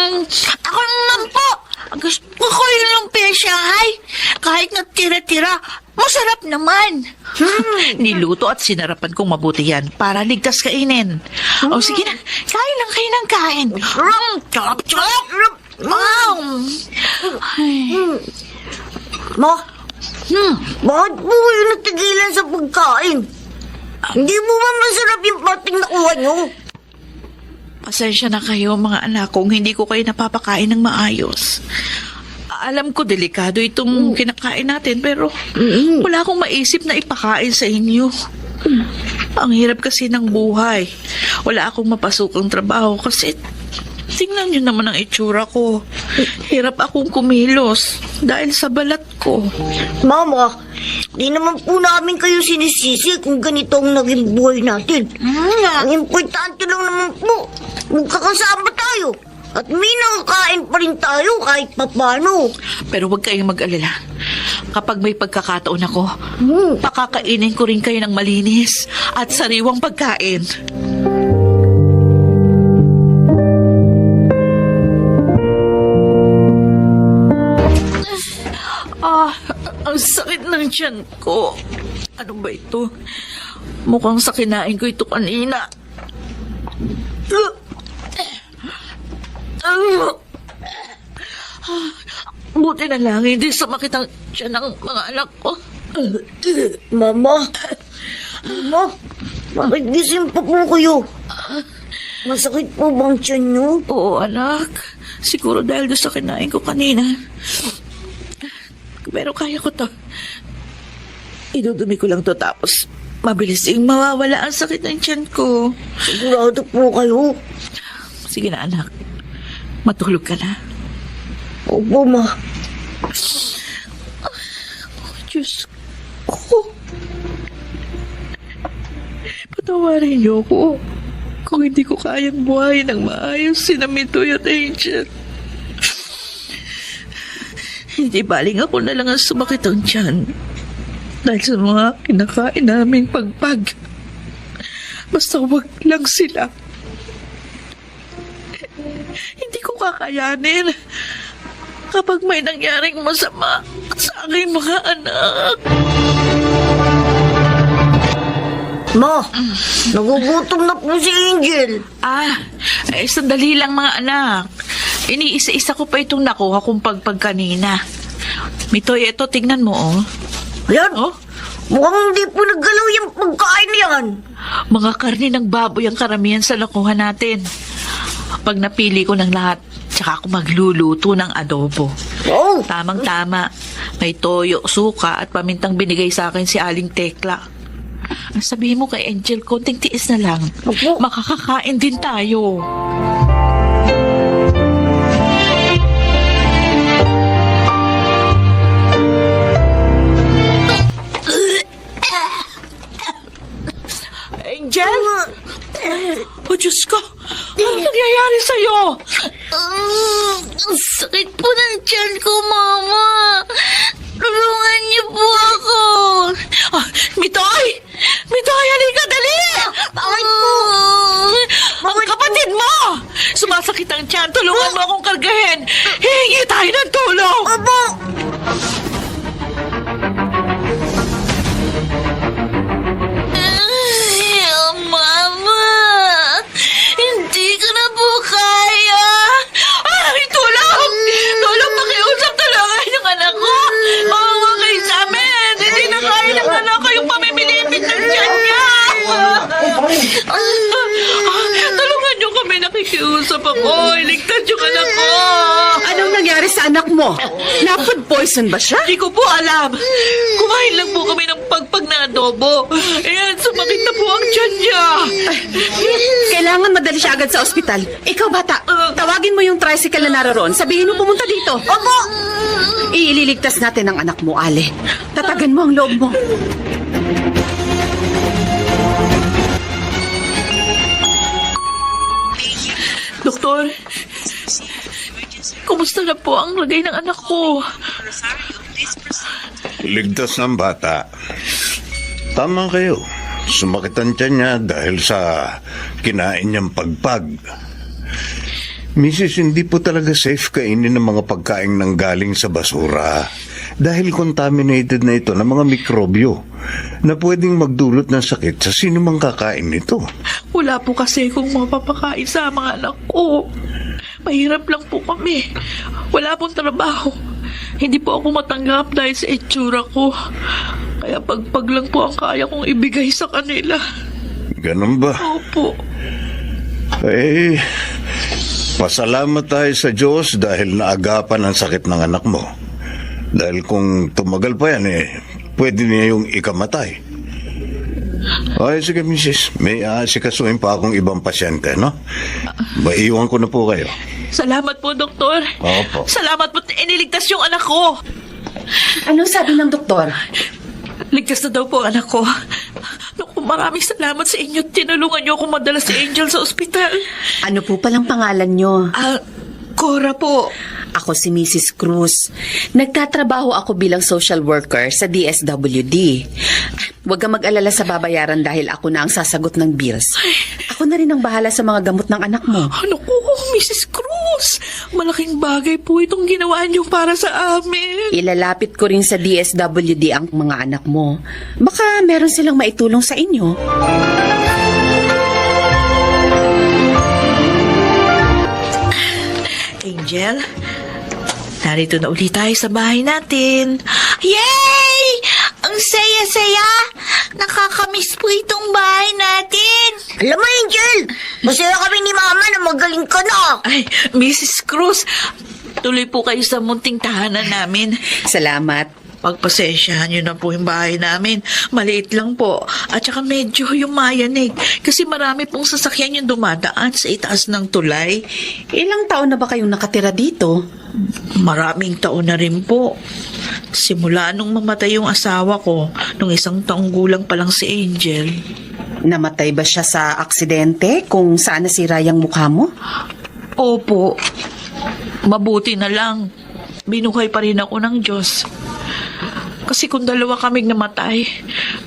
Ako naman po. Gusto ko yun ng pesyahay. Kahit na tira-tira, masarap naman. Niluto at sinarapan kong mabuti yan para ligtas kainin. O sige na, kain lang kayo ng kain. Sarap. Sarap. Ma? Bakit po kayo natigilan sa pagkain? Hindi mo ba masarap yung pating nakuha nyo? Pasensya na kayo mga anak kung hindi ko kayo napapakain ng maayos. Alam ko delikado itong kinakain natin pero wala akong maisip na ipakain sa inyo. Ang hirap kasi ng buhay. Wala akong mapasukang trabaho kasi tingnan niyo naman ang itsura ko. Hirap akong kumilos dahil sa balat ko. Mama, di naman po namin kayo sinisisi kung ganito ang naging buhay natin. Ang importante lang naman po, magkakasama tayo. At may nakakain pa rin tayo kahit papano. Pero huwag kayong mag-alala. Kapag may pagkakataon ako, pakakainin ko rin kayo ng malinis at sariwang pagkain. Ang sakit ng tiyan ko. Ano ba ito? Mukhang sa kinain ko ito kanina. Buti na lang, hindi sumakit ang tiyan ng mga anak ko. Mama, bakit gising pa po kayo? Masakit po bang tiyan nyo? Oo, anak. Siguro dahil doon sa kinain ko kanina. Pero kaya ko to. Idudumi ko lang to tapos mabilis yung mawawala ang sakit ng tiyan ko. Sigurado po kayo? Sige na, anak. Matulog ka na. Opo, ma. Diyos ko. Patawarin niyo ko kung hindi ko kayang buhay ng maayos si Mitoy at Angel. Hindi baling ako na lang ang sumakit ang tiyan dahil sa mga kinakain naming pagpag. Basta wag lang sila. Hindi ko kakayanin kapag may nangyaring masama sa aking mga anak. Ma, nagugutom na po si Angel. Sandali lang mga anak. Iniisa-isa ko pa itong nakuha kong pagpag kanina. Mitoy, ito, tingnan mo, oh. Ayan, Oh? mukhang hindi po naggalaw yung pagkain yan. Mga karne ng baboy ang karamihan sa nakuha natin. Pag napili ko ng lahat, tsaka ako magluluto ng adobo. Oh, Tamang-tama. May toyo, suka at pamintang binigay sa akin si Aling Tekla. Ang sabihin mo kay Angel, konting tiis na lang. Opo. Makakakain din tayo. Angel? Oh, Diyos ko! Ano nangyayari sa'yo? ang sakit po ng tiyan ko, Mama. Tulungan niyo po ako. Mitoy! Mitoy, halika, dali! Bakit po? Ang kapatid mo! Sumasakit ang tiyan. Tulungan mo akong kargahin. Hihingi tayo ng tulong. Opo. Mama, hindi ko na po kaya. Ay, tulong! Tulong, pakiusap, tulungan yung anak ko. Mawawa kayo sa amin. Hindi na kaya ng anak ko yung pamimilipit ng tiyan niya. Tulungan niyo kami, nakikiusap ako. Iligtas yung anak ko. Anong nangyari sa anak mo? Na-food poison ba siya? Hindi ko po alam. Kumain lang po kami ng pagpag na adobo. Ayan, sumakit na po ang tiyan niya. Kailangan madali siya agad sa ospital. Ikaw, bata, tawagin mo yung tricycle na naroon. Sabihin mo pumunta dito. Opo. Iililigtas natin ang anak mo, Ale. Tatagan mo ang loob mo. Doktor, kumusta na po ang lagay ng anak ko? Ligtas ng bata. Tama kayo. Sumakit ang tiyan niya dahil sa kinain niyang pagpag. Mrs., hindi po talaga safe kainin ng mga pagkain ng galing sa basura dahil contaminated na ito ng mga mikrobyo na pwedeng magdulot ng sakit sa sino mang kakain nito. Wala po kasi kung mapapakain sa mga anak ko. Mahirap lang po kami. Wala pong trabaho. Hindi po ako matanggap dahil sa itsura ko. Kaya pagpag lang po ang kaya kong ibigay sa kanila. Ganun ba? Opo. Eh, pasalamat tayo sa Diyos dahil naagapan ang sakit ng anak mo. Dahil kung tumagal pa yan, pwede niya yung ikamatay. Ay, sige, Mrs. May asikasuhin pa akong ibang pasyente, no? Maiwan ko na po kayo. Salamat po, Doktor. Opo. Salamat po. Iniligtas yung anak ko. Ano sabi ng doktor? Ligtas na daw po ang anak ko. Naku, maraming salamat sa inyo. Tinulungan niyo ako madala si Angel sa ospital. Ano po palang pangalan nyo? Cora po. Ako si Mrs. Cruz. Nagtatrabaho ako bilang social worker sa DSWD. Huwag kang mag-alala sa babayaran dahil ako na ang sasagot ng bills. Ako na rin ang bahala sa mga gamot ng anak mo. Ano ko, Mrs. Cruz? Malaking bagay po itong ginawa niyo para sa amin. Ilalapit ko rin sa DSWD ang mga anak mo. Baka meron silang maitulong sa inyo. Angel, narito na ulit tayo sa bahay natin. Yay! Ang saya-saya! Nakakamiss po itong bahay natin. Alam mo, Angel, masaya kami ni Mama na magaling ka na. Ay, Mrs. Cruz, tuloy po kayo sa munting tahanan namin. Salamat. Pagpasensyahan nyo na po yung bahay namin. Maliit lang po. At saka medyo yumayanig. Kasi marami pong sasakyan yung dumadaan sa itaas ng tulay. Ilang taon na ba kayong nakatira dito? Maraming taon na rin po. Simula nung mamatay yung asawa ko, nung 1 taong gulang pa lang si Angel. Namatay ba siya sa aksidente kung saan nasira yung mukha mo? Opo. Mabuti na lang. Binuhay pa rin ako ng Diyos. Kasi kung 2 kaming namatay,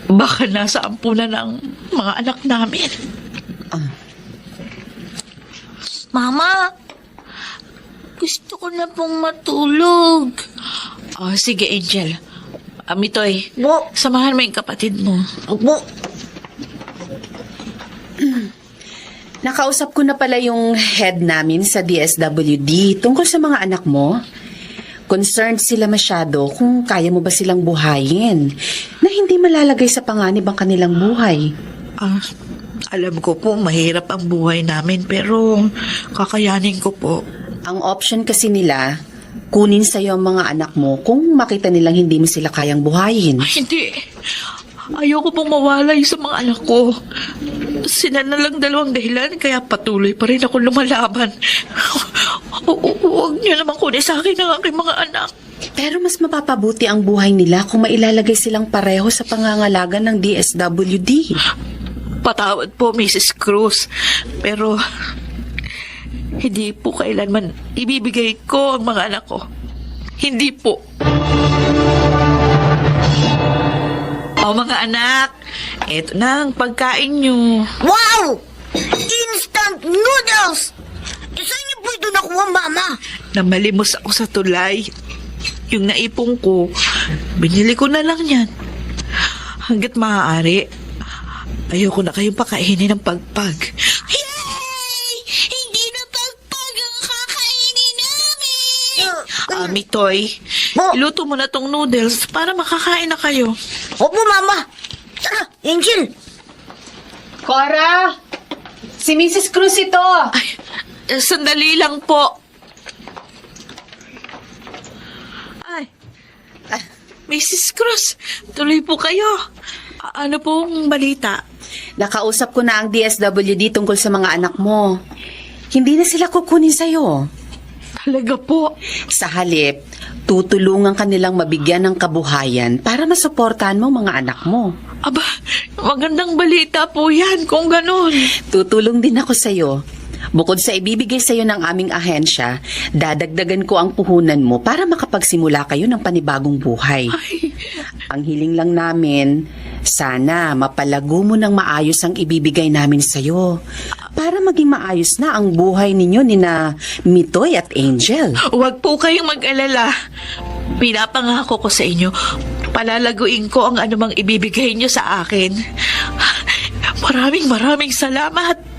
baka nasa ampunan ng mga anak namin. Mama, gusto ko na pong matulog. Oh, sige, Angel. Mitoy, Bo, samahan mo yung kapatid mo. bo, Nakausap ko na pala yung head namin sa DSWD tungkol sa mga anak mo. Concerned sila masyado kung kaya mo ba silang buhayin na hindi malalagay sa panganib ang kanilang buhay. Alam ko po, mahirap ang buhay namin, pero kakayanin ko po. Ang option kasi nila, kunin sa'yo ang mga anak mo kung makita nilang hindi mo sila kayang buhayin. Ay, hindi. Ayoko pong mawalay sa mga anak ko. Sila na lang 2 dahilan, kaya patuloy pa rin ako lumalaban. Huwag niyo naman kunin sa akin ang aking mga anak. Pero mas mapapabuti ang buhay nila kung mailalagay silang pareho sa pangangalaga ng DSWD. Patawad po, Mrs. Cruz. Pero hindi po kailanman ibibigay ko ang mga anak ko. Hindi po. O mga anak, eto na ang pagkain nyo. wow! Instant noodles! Saan niyo po ito nakuha, Mama? Namalimos ako sa tulay. Yung naipong ko, binili ko na lang yan. Hanggat maaari, ayoko na kayong pakainin ng pagpag. Yay! Hindi na pagpag ang kakainin namin! Mitoy, Bo. iluto mo na tong noodles para makakain na kayo. Opo, Mama. Tara, Angel. Cora! Si Mrs. Cruz ito! Sandali lang po. Ay. Mrs. Cruz, tuloy po kayo. Ano pong balita? Nakausap ko na ang DSWD tungkol sa mga anak mo. Hindi na sila kukunin sa'yo. Talaga po. Sa halip, tutulungan kanilang mabigyan ng kabuhayan para masuportahan mo mga anak mo. Aba, magandang balita po yan kung ganun. Tutulong din ako sa'yo. Bukod sa ibibigay sa'yo ng aming ahensya, dadagdagan ko ang puhunan mo para makapagsimula kayo ng panibagong buhay. Ay, Ang hiling lang namin, sana mapalago mo ng maayos ang ibibigay namin sa'yo para maging maayos na ang buhay ninyo ni na Mitoy at Angel. huwag po kayong mag-alala. Pinapangako ko sa inyo, palalaguin ko ang anumang ibibigay niyo sa akin. Maraming salamat.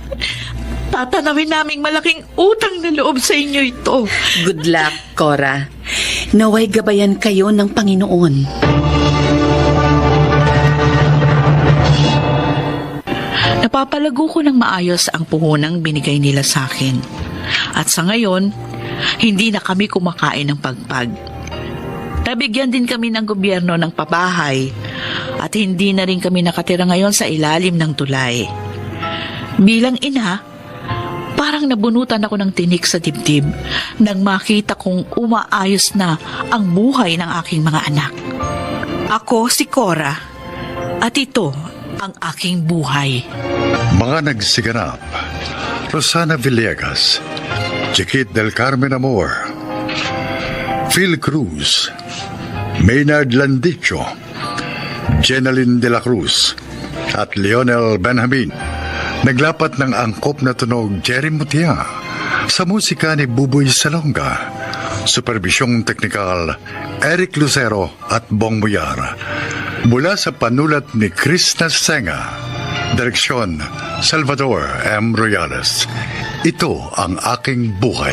Tatanawin naming malaking utang na loob sa inyo ito. Good luck, Cora. Naway gabayan kayo ng Panginoon. Napapalago ko ng maayos ang puhunang binigay nila sa akin. At sa ngayon, hindi na kami kumakain ng pagpag. Nabigyan din kami ng gobyerno ng pabahay at hindi na rin kami nakatira ngayon sa ilalim ng tulay. Bilang ina, parang nabunutan ako ng tinik sa dibdib nang makita kong umaayos na ang buhay ng aking mga anak. Ako si Cora at ito ang aking buhay. Mga nagsiganap, Rosana Villegas, Chiquit del Carmen Amor, Phil Cruz, Maynard Landicho, Jenaline de la Cruz, at Lionel Benjamin. Naglapat ng angkop na tunog Jerry Mutia sa musika ni Buboy Salonga. Superbisyong teknikal Eric Lucero at Bong Muyar. Mula sa panulat ni Chris Nasenga. Direksyon Salvador M. Royales. Ito ang aking buhay.